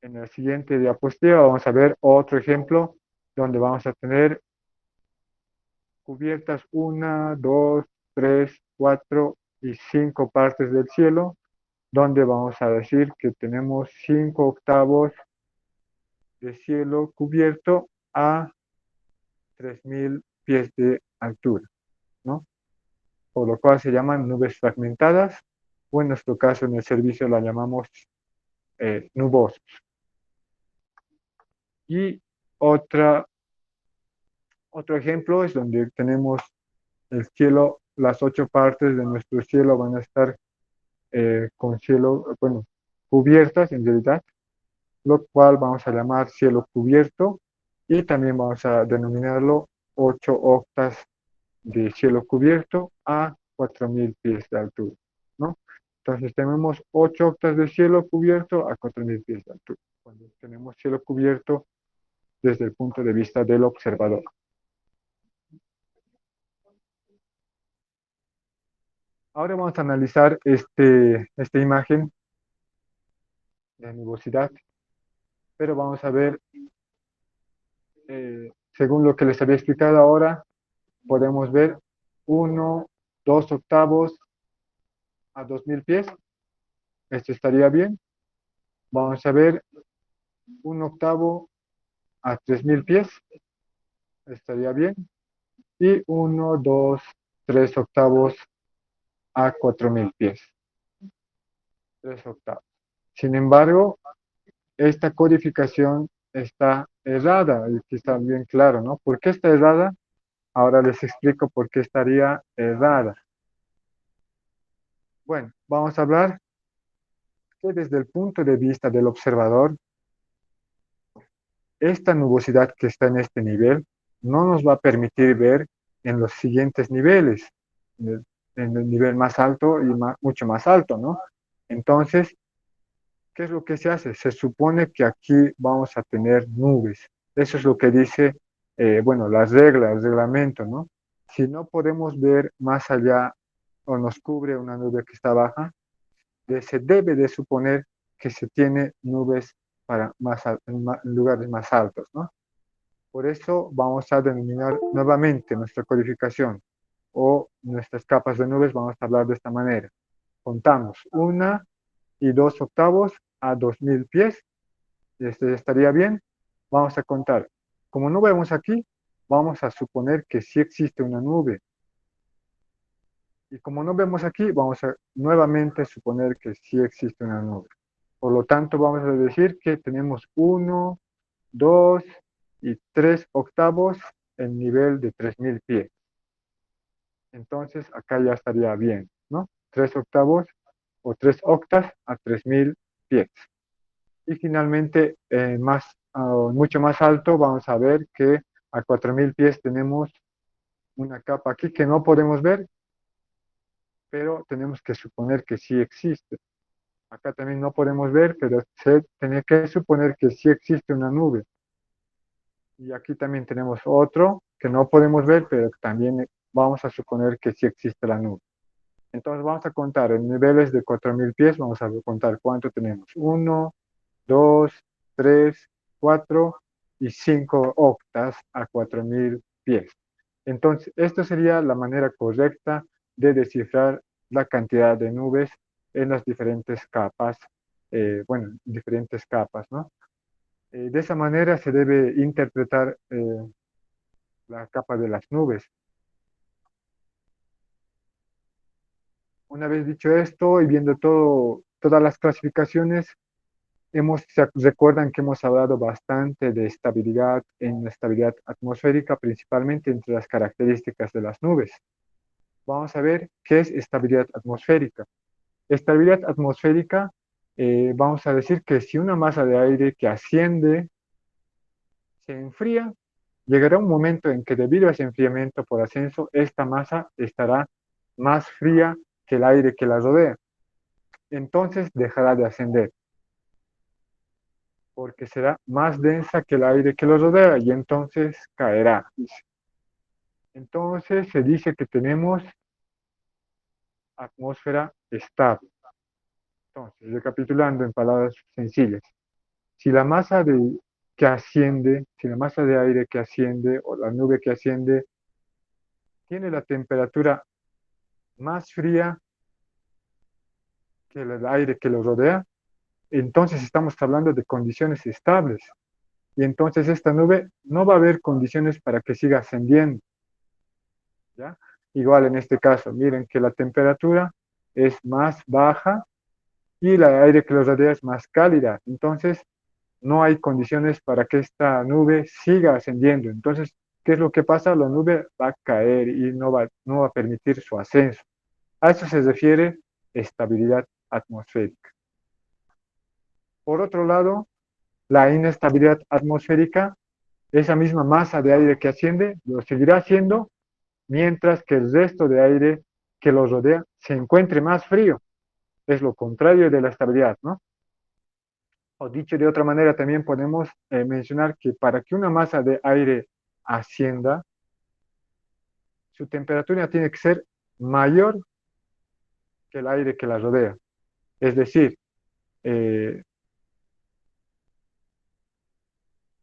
En la siguiente diapositiva vamos a ver otro ejemplo donde vamos a tener cubiertas 1, 2, 3, 4 y 5 partes del cielo, donde vamos a decir que tenemos 5 octavos de cielo cubierto a 3000 pies de altura, ¿no? Por lo cual se llaman nubes fragmentadas, o en nuestro caso en el servicio la llamamos nubosos. Y otro ejemplo es donde tenemos el cielo, las 8 partes de nuestro cielo van a estar con cielo, bueno, cubiertas en realidad, lo cual vamos a llamar cielo cubierto y también vamos a denominarlo 8 octas de cielo cubierto a 4000 pies de altura, ¿no? Entonces tenemos 8 octas de cielo cubierto a 4000 pies de altura, cuando tenemos cielo cubierto desde el punto de vista del observador. Ahora vamos a analizar esta imagen de nubosidad, pero vamos a ver, según lo que les había explicado ahora, podemos ver 1, 2 octavos a 2000 pies. Esto estaría bien. Vamos a ver 1 octavo a 3000 pies. Estaría bien. Y 1, 2, 3 octavos a 4000 pies. 3 octavos. Sin embargo, esta codificación está errada, y aquí está bien claro, ¿no? ¿Por qué está errada? Ahora les explico por qué estaría errada. Bueno, vamos a hablar que desde el punto de vista del observador, esta nubosidad que está en este nivel no nos va a permitir ver en los siguientes niveles, en el nivel más alto y mucho más alto, ¿no? Entonces, ¿qué es lo que se hace? Se supone que aquí vamos a tener nubes. Eso es lo que dice, bueno, las reglas, el reglamento, ¿no? Si no podemos ver más allá o nos cubre una nube que está baja, se debe de suponer que se tiene nubes para en lugares más altos, ¿no? Por eso vamos a denominar nuevamente nuestra codificación o nuestras capas de nubes, vamos a hablar de esta manera. Contamos 1 y 2 octavos a 2000 pies, este estaría bien. Vamos a contar. Como no vemos aquí, vamos a suponer que sí existe una nube. Y como no vemos aquí, vamos a nuevamente suponer que sí existe una nube. Por lo tanto, vamos a decir que tenemos 1, 2 y 3 octavos en nivel de 3000 pies. Entonces, acá ya estaría bien, ¿no? 3 octavos o 3 octas a 3000 pies. Y finalmente, mucho más alto, vamos a ver que a 4000 pies tenemos una capa aquí que no podemos ver, pero tenemos que suponer que sí existe. Acá también no podemos ver, pero se tiene que suponer que sí existe una nube. Y aquí también tenemos otro que no podemos ver, pero también vamos a suponer que sí existe la nube. Entonces vamos a contar en niveles de 4000 pies, vamos a contar cuánto tenemos. 1, 2, 3, 4 y 5 octas a 4000 pies. Entonces, esto sería la manera correcta de descifrar la cantidad de nubes en las diferentes capas, bueno, diferentes capas, ¿no? De esa manera se debe interpretar la capa de las nubes. Una vez dicho esto y viendo todas las clasificaciones, se recuerdan que hemos hablado bastante de estabilidad en estabilidad atmosférica, principalmente entre las características de las nubes. Vamos a ver qué es estabilidad atmosférica. Estabilidad atmosférica, vamos a decir que si una masa de aire que asciende se enfría, llegará un momento en que debido a ese enfriamiento por ascenso, esta masa estará más fría que el aire que la rodea. Entonces dejará de ascender, porque será más densa que el aire que lo rodea y entonces caerá. Entonces se dice que tenemos atmósfera estable. Entonces, recapitulando en palabras sencillas, si la masa que asciende, si la masa de aire que asciende o la nube que asciende tiene la temperatura más fría que el aire que lo rodea, entonces estamos hablando de condiciones estables. Y entonces esta nube no va a haber condiciones para que siga ascendiendo. ¿Ya? Igual en este caso, miren que la temperatura es más baja y el aire que lo rodea es más cálida. Entonces, no hay condiciones para que esta nube siga ascendiendo. Entonces, ¿qué es lo que pasa? La nube va a caer y no va a permitir su ascenso. A eso se refiere estabilidad atmosférica. Por otro lado, la inestabilidad atmosférica, esa misma masa de aire que asciende, lo seguirá haciendo mientras que el resto de aire que lo rodea se encuentre más frío. Es lo contrario de la estabilidad, ¿no? O dicho de otra manera, también podemos mencionar que para que una masa de aire ascienda, su temperatura tiene que ser mayor que el aire que la rodea. Es decir, eh,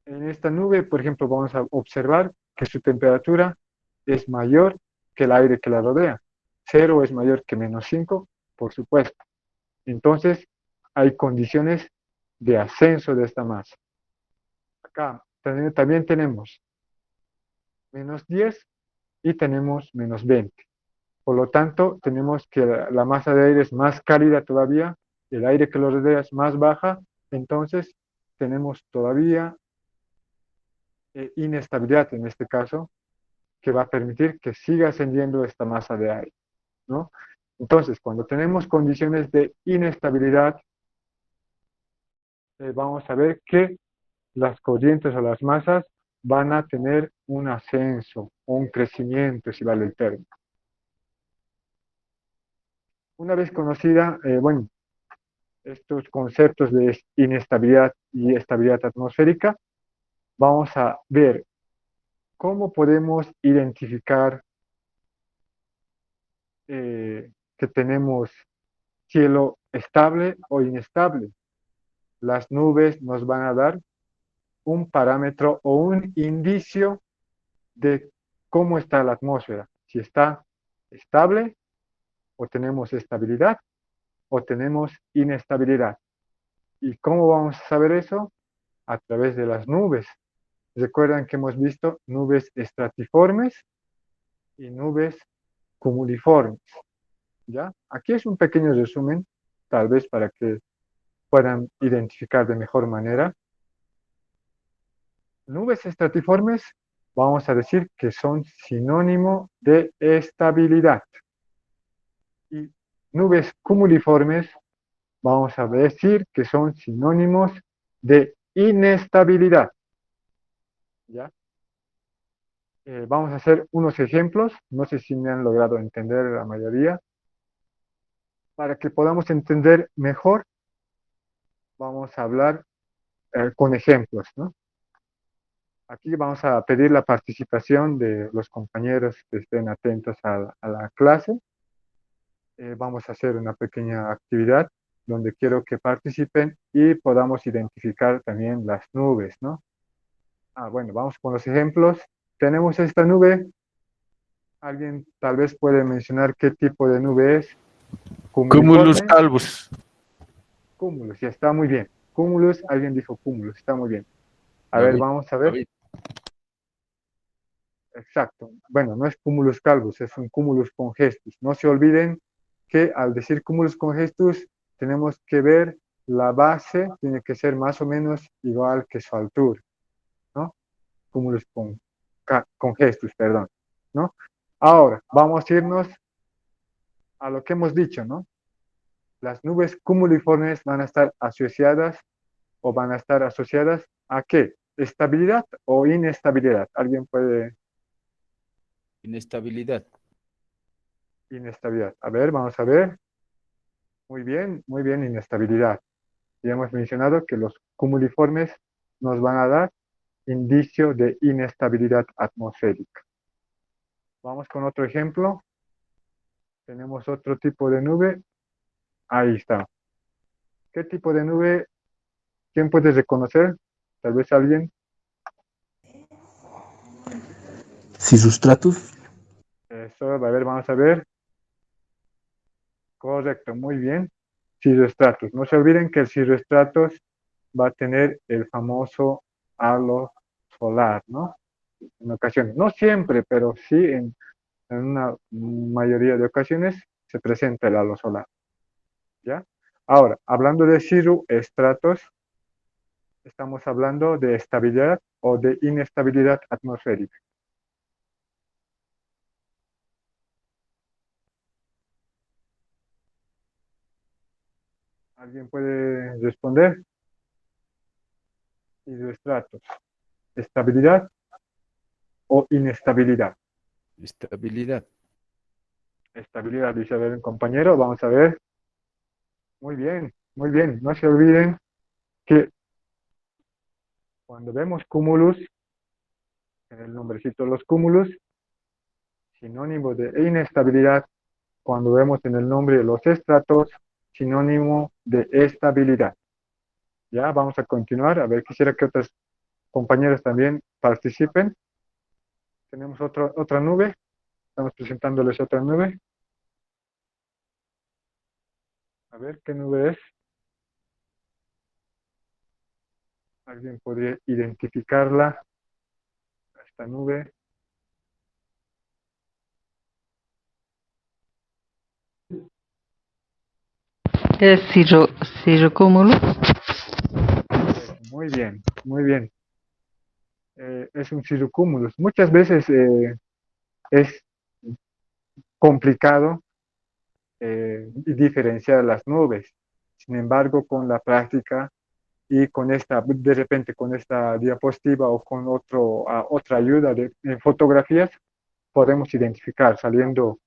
en esta nube, por ejemplo, vamos a observar que su temperatura es mayor que el aire que la rodea. 0 es mayor que -5, por supuesto. Entonces, hay condiciones de ascenso de esta masa. Acá también tenemos -10 y tenemos -20. Por lo tanto, tenemos que la masa de aire es más cálida todavía, el aire que lo rodea es más baja, entonces tenemos todavía inestabilidad en este caso, que va a permitir que siga ascendiendo esta masa de aire, ¿no? Entonces, cuando tenemos condiciones de inestabilidad, vamos a ver que las corrientes o las masas van a tener un ascenso o un crecimiento, si vale el término. Una vez conocida, bueno, estos conceptos de inestabilidad y estabilidad atmosférica, vamos a ver cómo podemos identificar que tenemos cielo estable o inestable. Las nubes nos van a dar un parámetro o un indicio de cómo está la atmósfera, si está estable o tenemos estabilidad o tenemos inestabilidad. ¿Y cómo vamos a saber eso? A través de las nubes. Recuerdan que hemos visto nubes estratiformes y nubes cumuliformes, ¿ya? Aquí es un pequeño resumen, tal vez para que puedan identificar de mejor manera. Nubes estratiformes, vamos a decir que son sinónimo de estabilidad. Y nubes cumuliformes, vamos a decir que son sinónimos de inestabilidad, ¿ya? Vamos a hacer unos ejemplos, no sé si me han logrado entender la mayoría. Para que podamos entender mejor, vamos a hablar con ejemplos, ¿no? Aquí vamos a pedir la participación de los compañeros que estén atentos a la clase. Vamos a hacer una pequeña actividad donde quiero que participen y podamos identificar también las nubes, ¿no? Bueno, vamos con los ejemplos. Tenemos esta nube. ¿Alguien tal vez puede mencionar qué tipo de nube es? Cúmulos Cumuliforme, calvos. cúmulos, ya está muy bien. Cúmulos, alguien dijo cúmulos, está muy bien. A ver, David, vamos a ver. Exacto. Bueno, no es cumulus calvus, es un cumulus congestus. No se olviden que al decir cumulus congestus tenemos que ver la base, tiene que ser más o menos igual que su altura, ¿no? Cumulus congestus, perdón, ¿no? Ahora, vamos a irnos a lo que hemos dicho, ¿no? Las nubes cumuliformes van a estar asociadas o van a estar asociadas ¿a qué? ¿Estabilidad o inestabilidad? ¿Alguien puede? inestabilidad. Inestabilidad. A ver, vamos a ver. Muy bien, inestabilidad. Ya hemos mencionado que los cumuliformes nos van a dar indicio de inestabilidad atmosférica. Vamos con otro ejemplo. Tenemos otro tipo de nube. Ahí está. ¿Qué tipo de nube? ¿Quién puede reconocer? Tal vez alguien. Cirrostratus. Eso, a ver, vamos a ver. Correcto, muy bien. Cirrostratus. No se olviden que el cirrostratus va a tener el famoso halo solar, ¿no? En ocasiones. No siempre, pero sí en una mayoría de ocasiones se presenta el halo solar, ¿ya? Ahora, hablando de cirroestratos, estamos hablando de estabilidad o de inestabilidad atmosférica. ¿Alguien puede responder? Cirroestratos, estabilidad o inestabilidad. Estabilidad. Estabilidad, dice a ver un compañero, vamos a ver. Muy bien, muy bien. No se olviden que cuando vemos cúmulos, en el nombrecito los cúmulos, sinónimo de inestabilidad, cuando vemos en el nombre los estratos, sinónimo de estabilidad. Ya, vamos a continuar. A ver, quisiera que otros compañeros también participen. Tenemos otra nube. Estamos presentándoles otra nube. A ver, ¿qué nube es? ¿Alguien podría identificarla? Esta nube. Es cirrocúmulo. Muy bien, muy bien. Es un cirrocúmulus. Muchas veces es complicado diferenciar las nubes. Sin embargo, con la práctica y con esta, de repente con esta diapositiva o con otra ayuda de fotografías, podemos identificar saliendo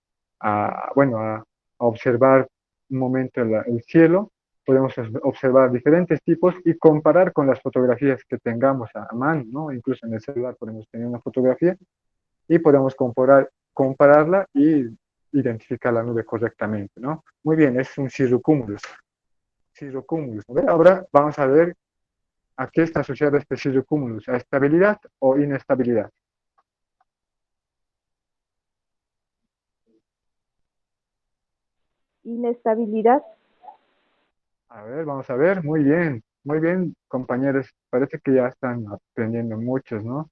bueno, a observar un momento el cielo, podemos observar diferentes tipos y comparar con las fotografías que tengamos a mano, ¿no? Incluso en el celular podemos tener una fotografía y podemos compararla y identificar la nube correctamente, ¿no? Muy bien, es un cirrocúmulus. Cirrocúmulus. ¿No? Ahora vamos a ver a qué está asociado este cirrocúmulus, a estabilidad o inestabilidad. Inestabilidad. A ver, vamos a ver, muy bien, compañeros, parece que ya están aprendiendo muchos, ¿no?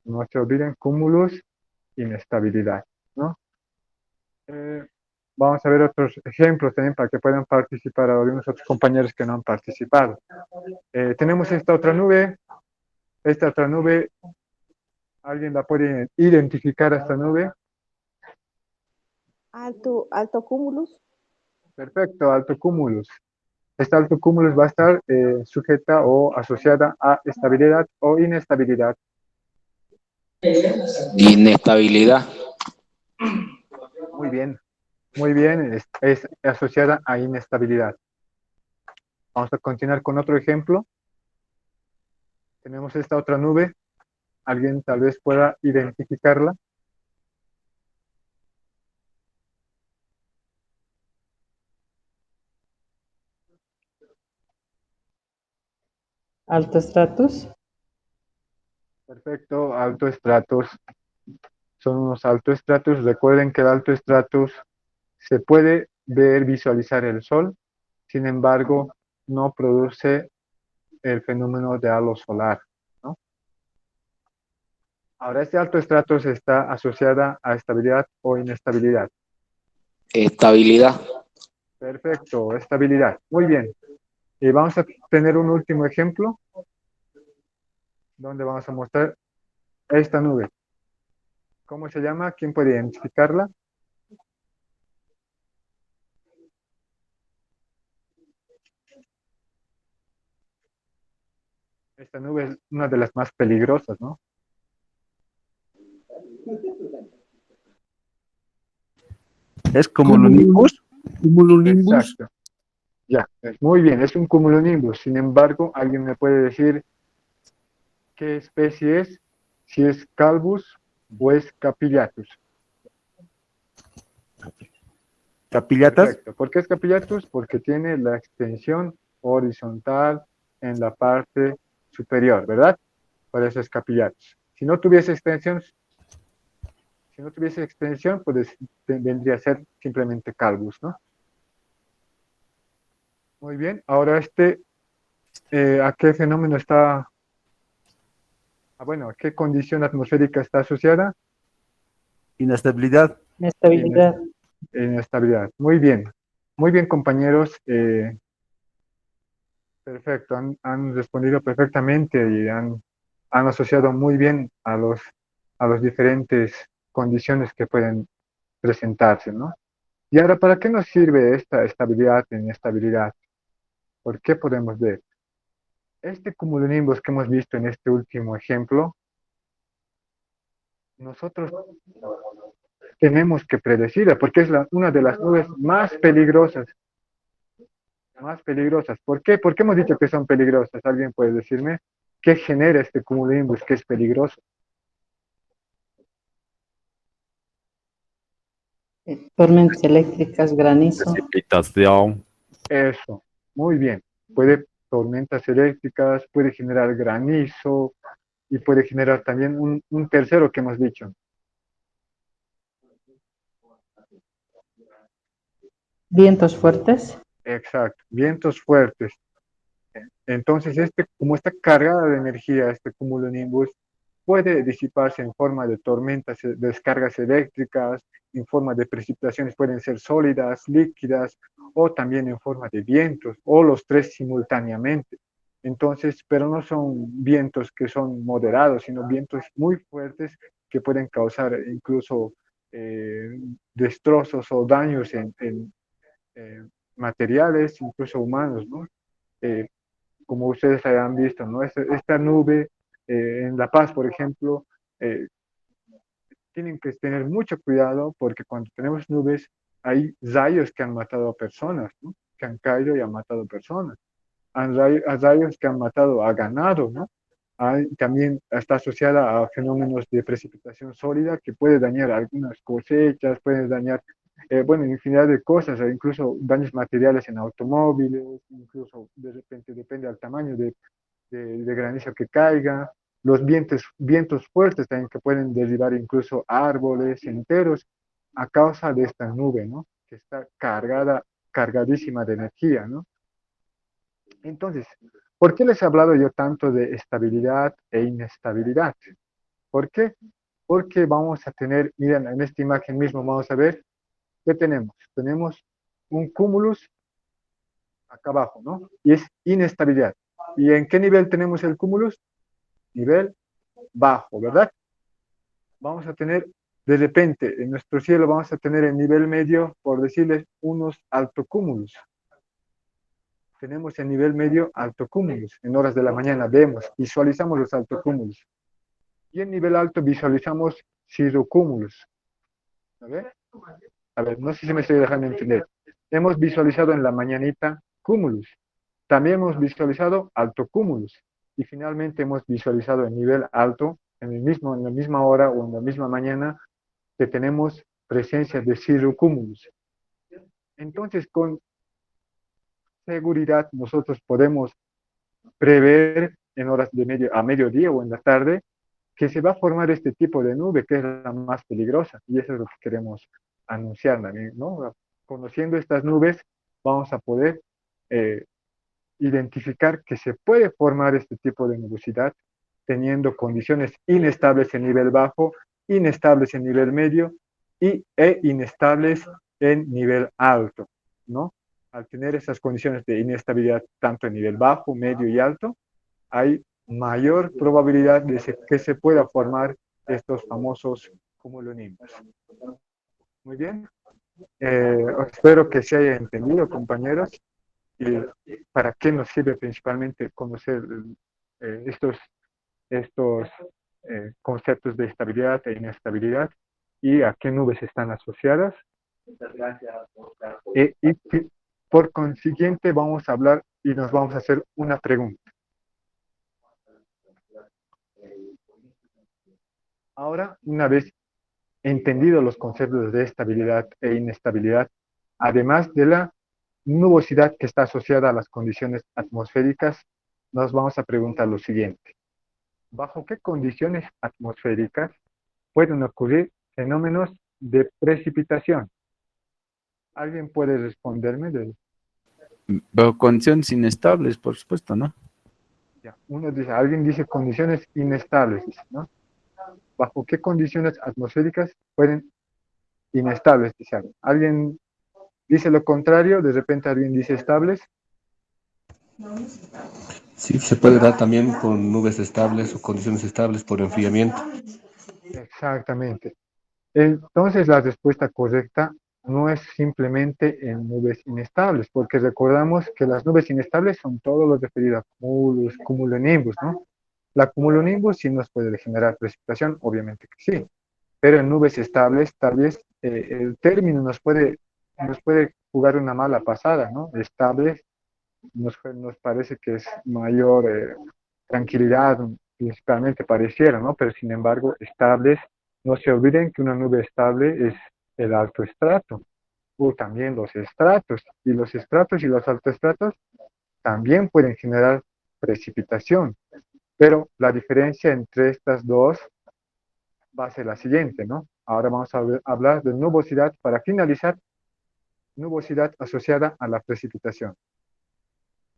No se olviden cúmulos, inestabilidad, ¿no? Eh, Vamos a ver otros ejemplos también para que puedan participar algunos otros compañeros que no han participado. Tenemos esta otra nube, ¿alguien la puede identificar a esta nube? Alto cúmulus. Perfecto, alto cúmulos. Esta alto cúmulos va a estar sujeta o asociada a estabilidad o inestabilidad. Inestabilidad. Muy bien, es asociada a inestabilidad. Vamos a continuar con otro ejemplo. Tenemos esta otra nube. ¿Alguien tal vez pueda identificarla? Alto estratus. Perfecto, alto estratos. Son unos alto estratos. Recuerden que el alto estratos se puede ver, visualizar el sol, sin embargo, no produce el fenómeno de halo solar, ¿no? Ahora, este alto estratos está asociada a estabilidad o inestabilidad. Estabilidad. Perfecto, estabilidad. Muy bien. Y vamos a tener un último ejemplo donde vamos a mostrar esta nube. ¿Cómo se llama? ¿Quién puede identificarla? Esta nube es una de las más peligrosas, ¿no? Es como Cumulonimbus. Cumulonimbus. Exacto. Ya, muy bien, es un cumulonimbus. Sin embargo, ¿alguien me puede decir qué especie es? Si es Calvus o es Capillatus. Capillatas. Perfecto. ¿Por qué es Capillatus? Porque tiene la extensión horizontal en la parte superior, ¿verdad? Por eso es Capillatus. Si no tuviese extensión, pues vendría a ser simplemente Calvus, ¿no? Muy bien. Ahora ¿a qué fenómeno está? Bueno, ¿a qué condición atmosférica está asociada? Inestabilidad. Inestabilidad. Inestabilidad. Muy bien, compañeros. Perfecto, han respondido perfectamente y han asociado muy bien a los diferentes condiciones que pueden presentarse, ¿no? Y ahora, ¿para qué nos sirve esta estabilidad e inestabilidad? ¿Por qué podemos ver? Este cumulonimbus que hemos visto en este último ejemplo, nosotros tenemos que predecirla porque es una de las nubes más peligrosas. Más peligrosas. ¿Por qué? ¿Por qué hemos dicho que son peligrosas? ¿Alguien puede decirme qué genera este cumulonimbus que es peligroso? Tormentas eléctricas, granizo. Precipitación. Eso, muy bien. Puede tormentas eléctricas, puede generar granizo y puede generar también un tercero que hemos dicho. Vientos fuertes. Exacto, vientos fuertes. Entonces, como está cargada de energía, este cumulonimbus puede disiparse en forma de tormentas, descargas eléctricas, en forma de precipitaciones, pueden ser sólidas, líquidas, o también en forma de vientos, o los tres simultáneamente. Entonces, pero no son vientos que son moderados, sino vientos muy fuertes que pueden causar incluso destrozos o daños en materiales, incluso humanos, ¿no? Eh, Como ustedes hayan visto, ¿no? Esta nube en La Paz, por ejemplo, eh, tienen que tener mucho cuidado porque cuando tenemos nubes hay rayos que han matado a personas, ¿no? Que han caído y han matado personas. Hay rayos que han matado a ganado, ¿no? También está asociada a fenómenos de precipitación sólida que puede dañar algunas cosechas, puede dañar, bueno, infinidad de cosas, e incluso daños materiales en automóviles, incluso de repente depende del tamaño de granizo que caiga, los vientos fuertes también que pueden derribar incluso árboles enteros a causa de esta nube, ¿no? Que está cargadísima de energía, ¿no? Entonces, ¿por qué les he hablado yo tanto de estabilidad e inestabilidad? ¿Por qué? Porque vamos a tener, miren, en esta imagen mismo vamos a ver, ¿qué tenemos? Tenemos un cúmulus acá abajo, ¿no? Y es inestabilidad. ¿Y en qué nivel tenemos el cúmulus? Nivel bajo, ¿verdad? Vamos a tener, de repente, en nuestro cielo vamos a tener en nivel medio, por decirles, unos altocúmulos. Tenemos en nivel medio altocúmulos. En horas de la mañana vemos, visualizamos los altocúmulos. Y en nivel alto visualizamos cirrocúmulos. A ver, no sé si me estoy dejando entender. Hemos visualizado en la mañanita cúmulos. También hemos visualizado altocúmulos. Y finalmente hemos visualizado en nivel alto, en la misma hora o en la misma mañana, que tenemos presencia de cirrocúmulos. Entonces, con seguridad nosotros podemos prever en horas a mediodía o en la tarde que se va a formar este tipo de nube, que es la más peligrosa, y eso es lo que queremos anunciar también, ¿no? Conociendo estas nubes, vamos a poder identificar que se puede formar este tipo de nubosidad teniendo condiciones inestables en nivel bajo, inestables en nivel medio e inestables en nivel alto, ¿no? Al tener esas condiciones de inestabilidad tanto en nivel bajo, medio y alto, hay mayor probabilidad de que se pueda formar estos famosos cumulonimbus. Muy bien. Espero que se haya entendido, compañeros, y para qué nos sirve principalmente conocer estos conceptos de estabilidad e inestabilidad y a qué nubes están asociadas. Y por consiguiente vamos a hablar y nos vamos a hacer una pregunta. Ahora, una vez entendido los conceptos de estabilidad e inestabilidad, además de la nubosidad que está asociada a las condiciones atmosféricas, nos vamos a preguntar lo siguiente. ¿Bajo qué condiciones atmosféricas pueden ocurrir fenómenos de precipitación? ¿Alguien puede responderme? Bajo condiciones inestables, por supuesto, ¿no? Ya, alguien dice condiciones inestables, ¿no? ¿Bajo qué condiciones atmosféricas pueden inestables, dice alguien? ¿Alguien dice lo contrario? De repente alguien dice estables. Sí, se puede dar también con nubes estables o condiciones estables por enfriamiento. Exactamente. Entonces la respuesta correcta no es simplemente en nubes inestables, porque recordamos que las nubes inestables son todo lo referido a cumulus, cumulonimbus, ¿no? La cumulonimbus sí nos puede generar precipitación, obviamente que sí, pero en nubes estables tal vez el término nos puede jugar una mala pasada, ¿no? Estables nos parece que es mayor tranquilidad, principalmente pareciera, ¿no? Pero sin embargo, estables, no se olviden que una nube estable es el alto estrato, o también los estratos, y los estratos y los altoestratos también pueden generar precipitación, pero la diferencia entre estas dos va a ser la siguiente, ¿no? Ahora vamos a hablar de nubosidad para finalizar, nubosidad asociada a la precipitación.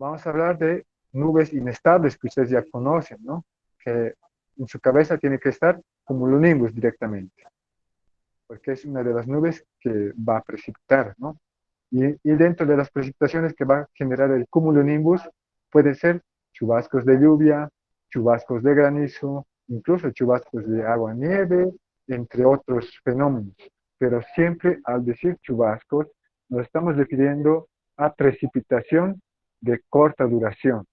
Vamos a hablar de nubes inestables que ustedes ya conocen, ¿no? Que en su cabeza tiene que estar cumulonimbus directamente, porque es una de las nubes que va a precipitar, ¿no? Y dentro de las precipitaciones que va a generar el cumulonimbus pueden ser chubascos de lluvia, chubascos de granizo, incluso chubascos de agua-nieve, entre otros fenómenos. Pero siempre al decir chubascos nos estamos refiriendo a precipitación de corta duración.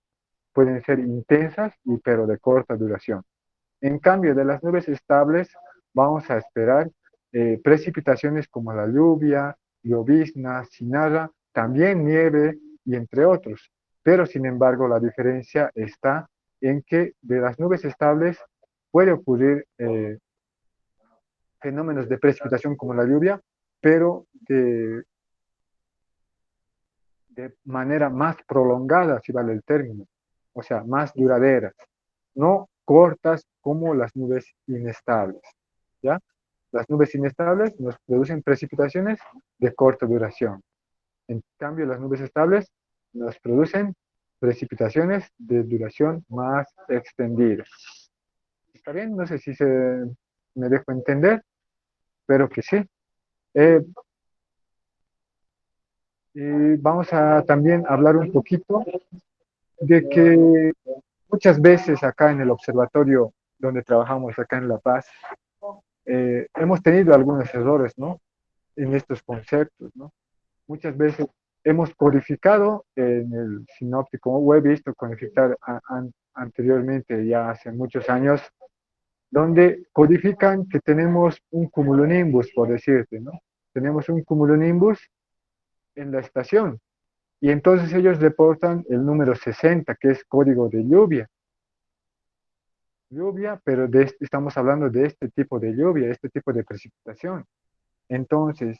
Pueden ser intensas, pero de corta duración. En cambio, de las nubes estables, vamos a esperar precipitaciones como la lluvia, llovizna, cinada, también nieve y entre otros. Pero sin embargo, la diferencia está en que de las nubes estables puede ocurrir fenómenos de precipitación como la lluvia, pero de manera más prolongada, si vale el término, o sea, más duraderas, no cortas como las nubes inestables, ¿ya? Las nubes inestables nos producen precipitaciones de corta duración. En cambio, las nubes estables nos producen precipitaciones de duración más extendida. ¿Está bien? No sé si me dejo entender, pero que sí. Eh, y vamos a también hablar un poquito de que muchas veces acá en el observatorio donde trabajamos acá en La Paz, hemos tenido algunos errores, ¿no? En estos conceptos, ¿no? Muchas veces hemos codificado en el sinóptico, o he visto codificar anteriormente, ya hace muchos años, donde codifican que tenemos un cumulonimbus, por decirte, ¿no? Tenemos un cumulonimbus en la estación, y entonces ellos reportan el número 60, que es código de lluvia. Lluvia, pero estamos hablando de este tipo de lluvia, este tipo de precipitación. Entonces,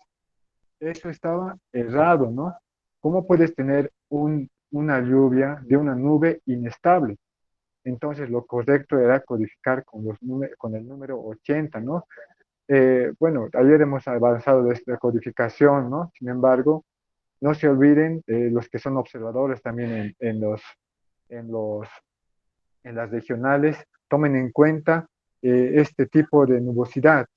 eso estaba errado, ¿no? ¿Cómo puedes tener una lluvia de una nube inestable? Entonces, lo correcto era codificar con el número 80, ¿no? Bueno, ayer hemos avanzado de esta codificación, ¿no? Sin embargo, no se olviden los que son observadores también en los, en las regionales, tomen en cuenta este tipo de nubosidad.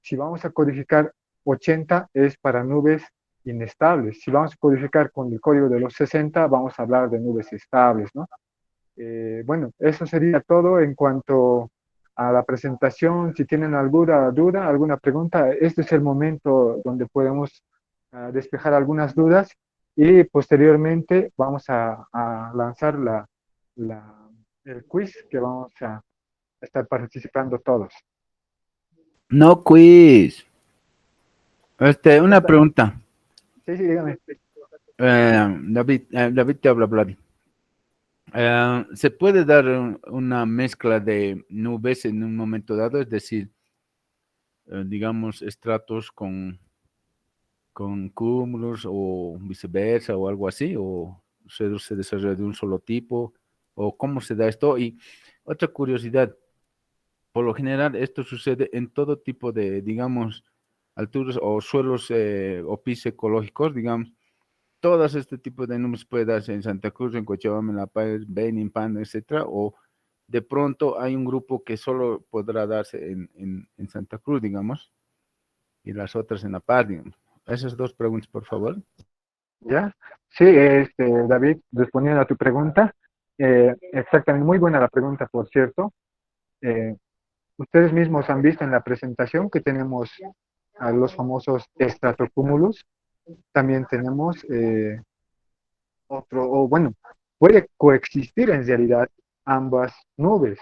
Si vamos a codificar 80 es para nubes inestables. Si vamos a codificar con el código de los 60, vamos a hablar de nubes estables, ¿no? Bueno, eso sería todo en cuanto a la presentación. Si tienen alguna duda, alguna pregunta, este es el momento donde podemos despejar algunas dudas y posteriormente vamos a lanzar el quiz que vamos a estar participando todos. No quiz. Una pregunta. Sí, dígame. David te habla, Vladi. ¿Se puede dar una mezcla de nubes en un momento dado? Es decir, digamos, estratos con cúmulos o viceversa o algo así, o se desarrolla de un solo tipo, o cómo se da esto. Y otra curiosidad, por lo general esto sucede en todo tipo de, digamos, alturas o suelos o pisos ecológicos, digamos. Todas este tipo de nubes puede darse en Santa Cruz, en Cochabamba, en La Paz, Benin, Pan, etcétera, o de pronto hay un grupo que solo podrá darse en Santa Cruz, digamos, y las otras en La Paz, digamos. Esas dos preguntas, por favor. ¿Ya? Sí, David, respondiendo a tu pregunta, exactamente, muy buena la pregunta, por cierto. Ustedes mismos han visto en la presentación que tenemos a los famosos estratocúmulos. También tenemos o bueno, puede coexistir en realidad ambas nubes.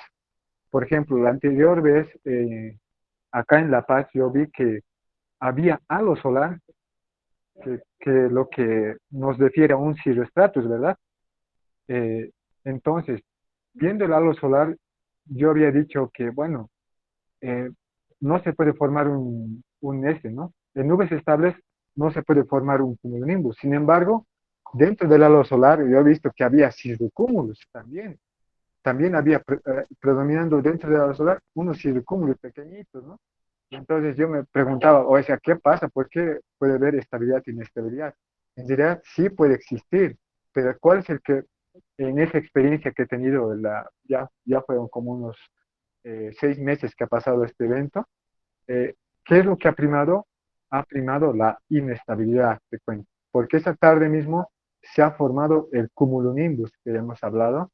Por ejemplo, la anterior vez, acá en La Paz, yo vi que había halo solar, que lo que nos refiere a un cirrostratus, ¿verdad? Eh, entonces, viendo el halo solar, yo había dicho que, bueno, eh, no se puede formar ¿no? En nubes estables no se puede formar un cumulonimbus. Sin embargo, dentro del halo solar yo he visto que había cirrocúmulos también. También había predominando dentro del halo solar unos cirrocúmulos pequeñitos, ¿no? Entonces yo me preguntaba, o sea, ¿qué pasa? ¿Por qué puede haber estabilidad e inestabilidad? En realidad sí puede existir, pero ¿cuál es el que en esa experiencia que he tenido, ya fueron como unos 6 meses que ha pasado este evento, ¿qué es lo que ha primado? Ha primado la inestabilidad, te cuento, porque esa tarde mismo se ha formado el cumulonimbus que ya hemos hablado,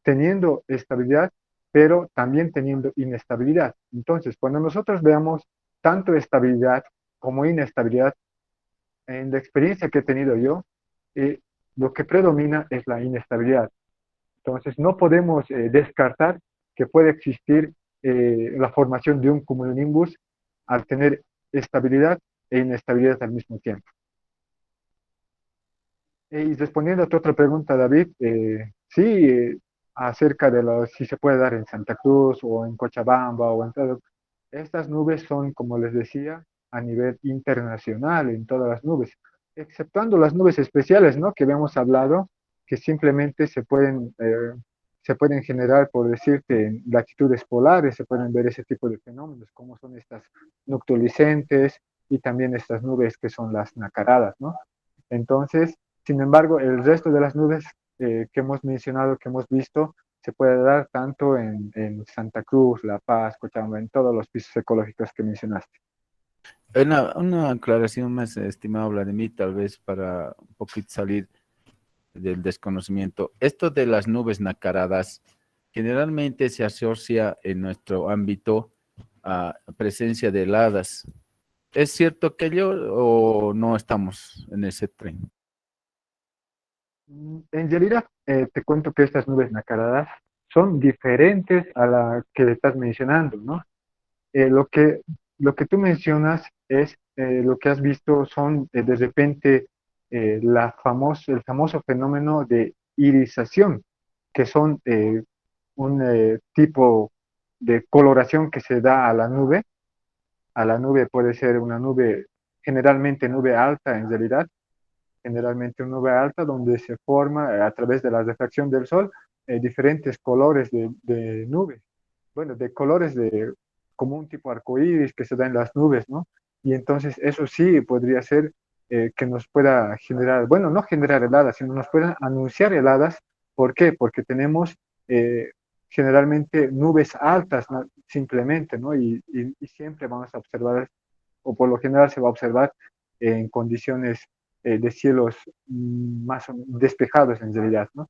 teniendo estabilidad, pero también teniendo inestabilidad. Entonces, cuando nosotros veamos tanto estabilidad como inestabilidad, en la experiencia que he tenido yo, lo que predomina es la inestabilidad. Entonces, no podemos descartar que puede existir la formación de un cumulonimbus al tener estabilidad e inestabilidad al mismo tiempo. Y respondiendo a tu otra pregunta, David, sí, acerca de si se puede dar en Santa Cruz o en Cochabamba o en todo. Estas nubes son, como les decía, a nivel internacional en todas las nubes, exceptuando las nubes especiales, ¿no? Que habíamos hablado, que simplemente se pueden generar, por decirte, en latitudes polares, se pueden ver ese tipo de fenómenos, como son estas noctilucentes y también estas nubes que son las nacaradas, ¿no? Entonces, sin embargo, el resto de las nubes que hemos mencionado, que hemos visto, se puede dar tanto en Santa Cruz, La Paz, Cochabamba, en todos los pisos ecológicos que mencionaste. Una aclaración más, estimado Vladimir, tal vez para un poquito salir del desconocimiento. Esto de las nubes nacaradas generalmente se asocia en nuestro ámbito a presencia de heladas. ¿Es cierto aquello o no estamos en ese tren? En realidad, te cuento que estas nubes nacaradas son diferentes a la que estás mencionando, ¿no? Eh, lo que, lo que tú mencionas es, lo que has visto son de repente el famoso fenómeno de irisación, que son un tipo de coloración que se da a la nube. A la nube puede ser una nube, generalmente nube alta en realidad, generalmente una nube alta donde se forma a través de la refracción del sol diferentes colores de nubes. Bueno, de colores como un tipo arcoíris que se da en las nubes, ¿no? Y entonces eso sí podría ser que nos pueda generar, bueno, no generar heladas, sino nos puedan anunciar heladas. ¿Por qué? Porque tenemos generalmente nubes altas, ¿no? Simplemente, ¿no? Y siempre vamos a observar, o por lo general se va a observar en condiciones de cielos más despejados en realidad, ¿no?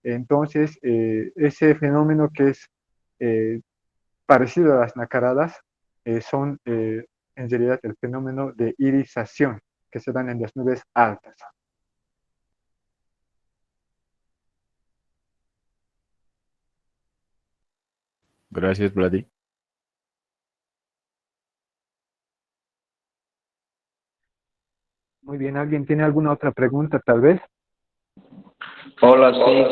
Entonces, ese fenómeno que es eh, parecido a las nacaradas son en realidad el fenómeno de irisación que se dan en las nubes altas. Gracias, Vladi. Muy bien, ¿alguien tiene alguna otra pregunta tal vez? Hola, sí,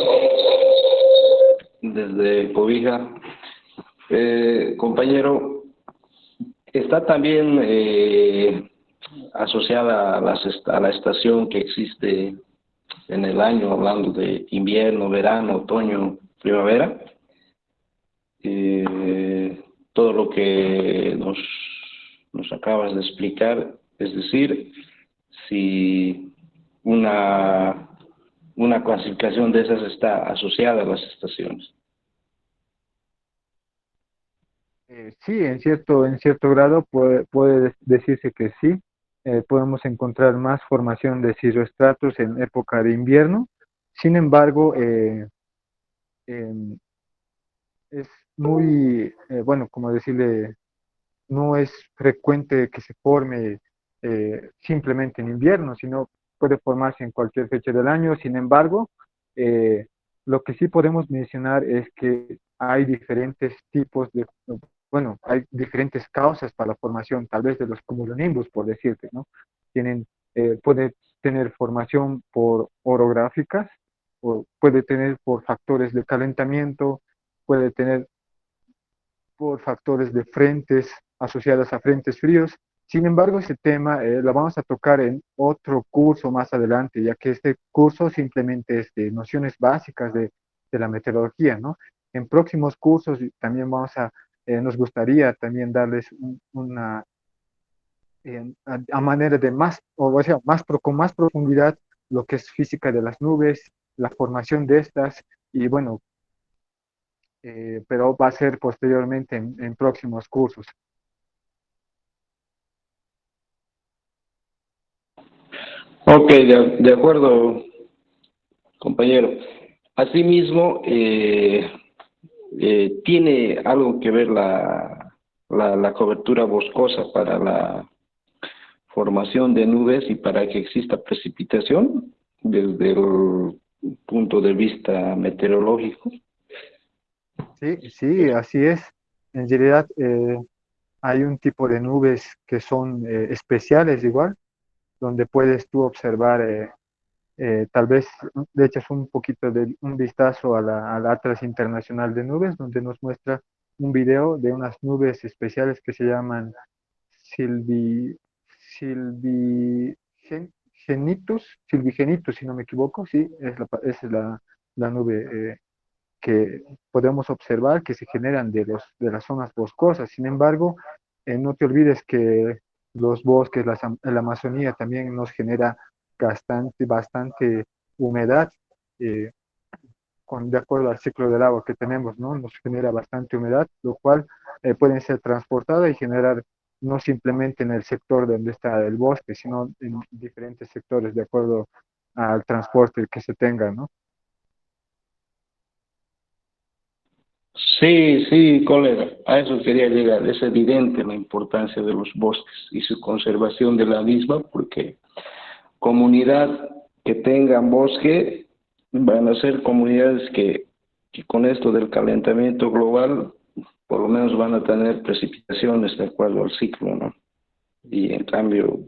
desde Cobija. Compañero, está también asociada a la estación que existe en el año, hablando de invierno, verano, otoño, primavera. Todo lo que nos acabas de explicar, es decir, si una clasificación de esas está asociada a las estaciones. Sí, en cierto grado puede decirse que sí. Podemos encontrar más formación de cirroestratos en época de invierno. Sin embargo, em, es muy, bueno, como decirle, no es frecuente que se forme simplemente en invierno, sino puede formarse en cualquier fecha del año. Sin embargo, eh, lo que sí podemos mencionar es que hay diferentes tipos bueno, hay diferentes causas para la formación, tal vez de los cumulonimbus, por decirte, ¿no? Puede tener formación por orográficas, o puede tener por factores de calentamiento, puede tener por factores de frentes asociadas a frentes fríos. Sin embargo, ese tema lo vamos a tocar en otro curso más adelante, ya que este curso simplemente es de nociones básicas de la meteorología, ¿no? En próximos cursos también nos gustaría también darles una, a manera de más, o sea, con más profundidad lo que es física de las nubes, la formación de estas, y bueno, pero va a ser posteriormente en próximos cursos. Ok, de acuerdo, compañero. Asimismo, ¿tiene algo que ver la cobertura boscosa para la formación de nubes y para que exista precipitación desde el punto de vista meteorológico? Sí, sí, así es. En realidad hay un tipo de nubes que son especiales igual, donde puedes tú observar, tal vez le echas un poquito de un vistazo al Atlas Internacional de Nubes, donde nos muestra un video de unas nubes especiales que se llaman Silvi, Silvigenitus, si no me equivoco, sí, esa es la nube que podemos observar que se generan de las zonas boscosas. Sin embargo, no te olvides que los bosques, la Amazonía también nos genera bastante humedad, eh, de acuerdo al ciclo del agua que tenemos, ¿no? Nos genera bastante humedad, lo cual pueden ser transportada y generar no simplemente en el sector donde está el bosque, sino en diferentes sectores de acuerdo al transporte que se tenga, ¿no? Sí, sí, colega, a eso quería llegar. Es evidente la importancia de los bosques y su conservación de la misma, porque comunidad que tengan bosque van a ser comunidades que con esto del calentamiento global, por lo menos van a tener precipitaciones de acuerdo al ciclo, ¿no? Y en cambio,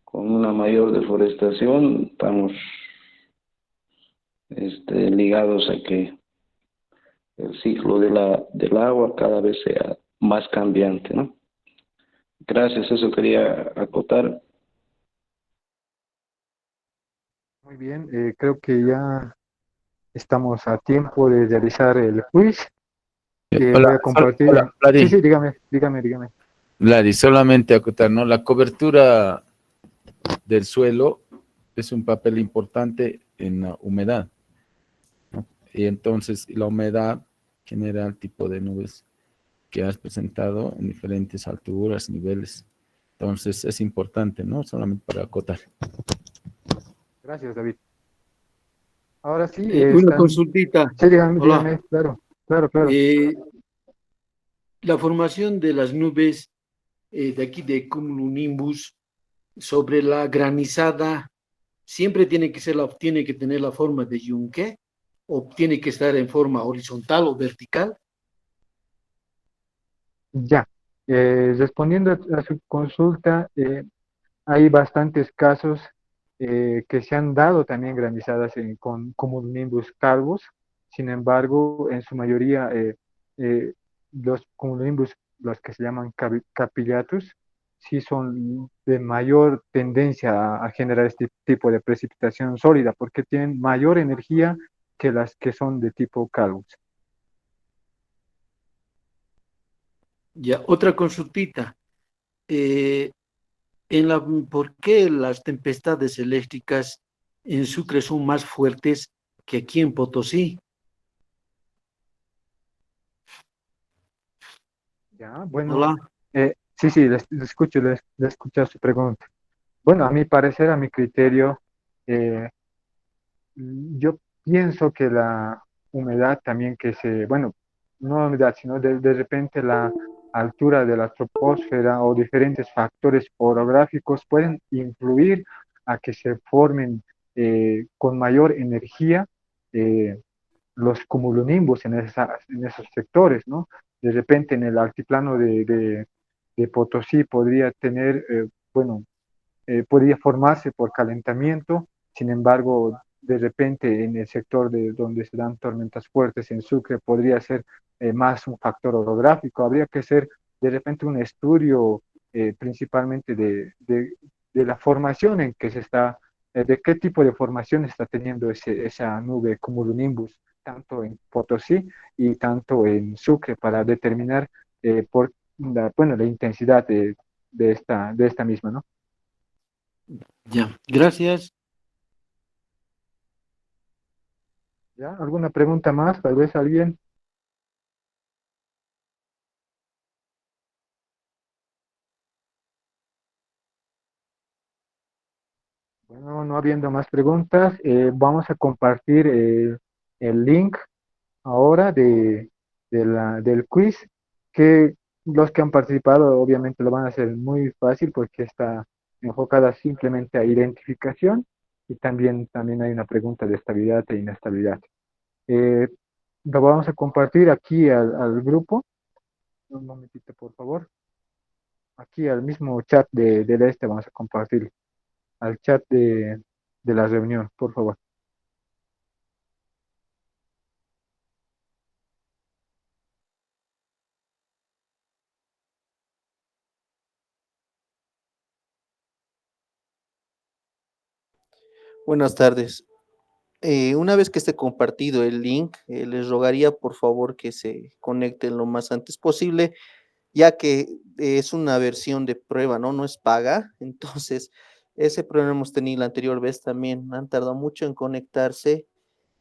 con una mayor deforestación, estamos ligados a que el ciclo del agua cada vez sea más cambiante, ¿no? Gracias, eso quería acotar. Muy bien, creo que ya estamos a tiempo de realizar el quiz. Voy a compartir. Hola, Sí, Vladi. sí, dígame. Vladi, solamente acotar, ¿no? La cobertura del suelo es un papel importante en la humedad, ¿no? Y entonces la humedad genera el tipo de nubes que has presentado en diferentes alturas, niveles. Entonces es importante, ¿no? Solamente para acotar. Gracias, David. Ahora sí, Una están. consultita. Sí, dígame, Hola. claro. Eh, la formación de las nubes de aquí de cumulonimbus sobre la granizada siempre tiene que tener la forma de yunque o tiene que estar en forma horizontal o vertical. Ya. Respondiendo a su consulta, hay bastantes casos que se han dado también granizadas con cumulonimbus calvos. Sin embargo, en su mayoría, los cumulonimbus, los que se llaman capillatus, sí son de mayor tendencia a generar este tipo de precipitación sólida, porque tienen mayor energía que las que son de tipo calvos. Ya, otra consultita. Eh, ¿Por qué las tempestades eléctricas en Sucre son más fuertes que aquí en Potosí? Ya, bueno, Hola. sí, le escucho su pregunta. Bueno, a mi parecer, a mi criterio, eh, yo pienso que la humedad también bueno, no la humedad, sino de repente la altura de la troposfera o diferentes factores orográficos pueden influir a que se formen con mayor energía eh, los cumulonimbus en esos sectores, ¿no? De repente en el altiplano de Potosí podría tener, bueno, podría formarse por calentamiento. Sin embargo, de repente en el sector de donde se dan tormentas fuertes en Sucre podría ser más un factor orográfico. Habría que hacer de repente un estudio principalmente de la formación en que se está, de qué tipo de formación está teniendo esa nube cumulonimbus, tanto en Potosí y tanto en Sucre, para determinar bueno, la intensidad de esta misma, ¿no? Ya, gracias. ¿Ya? ¿Alguna pregunta más? Tal vez alguien. Bueno, no habiendo más preguntas, vamos a compartir el link ahora del quiz, que los que han participado obviamente lo van a hacer muy fácil porque está enfocada simplemente a identificación y también hay una pregunta de estabilidad e inestabilidad. Lo vamos a compartir aquí al grupo. Un momentito, por favor. Aquí al mismo chat del este vamos a compartir. Al chat de la reunión, por favor. Buenas tardes. Una vez que esté compartido el link, les rogaría por favor que se conecten lo más antes posible, ya que es una versión de prueba, ¿no? No es paga. Entonces, ese problema hemos tenido la anterior vez también. Han tardado mucho en conectarse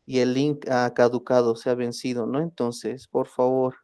y el link ha caducado, se ha vencido, ¿no? Entonces, por favor,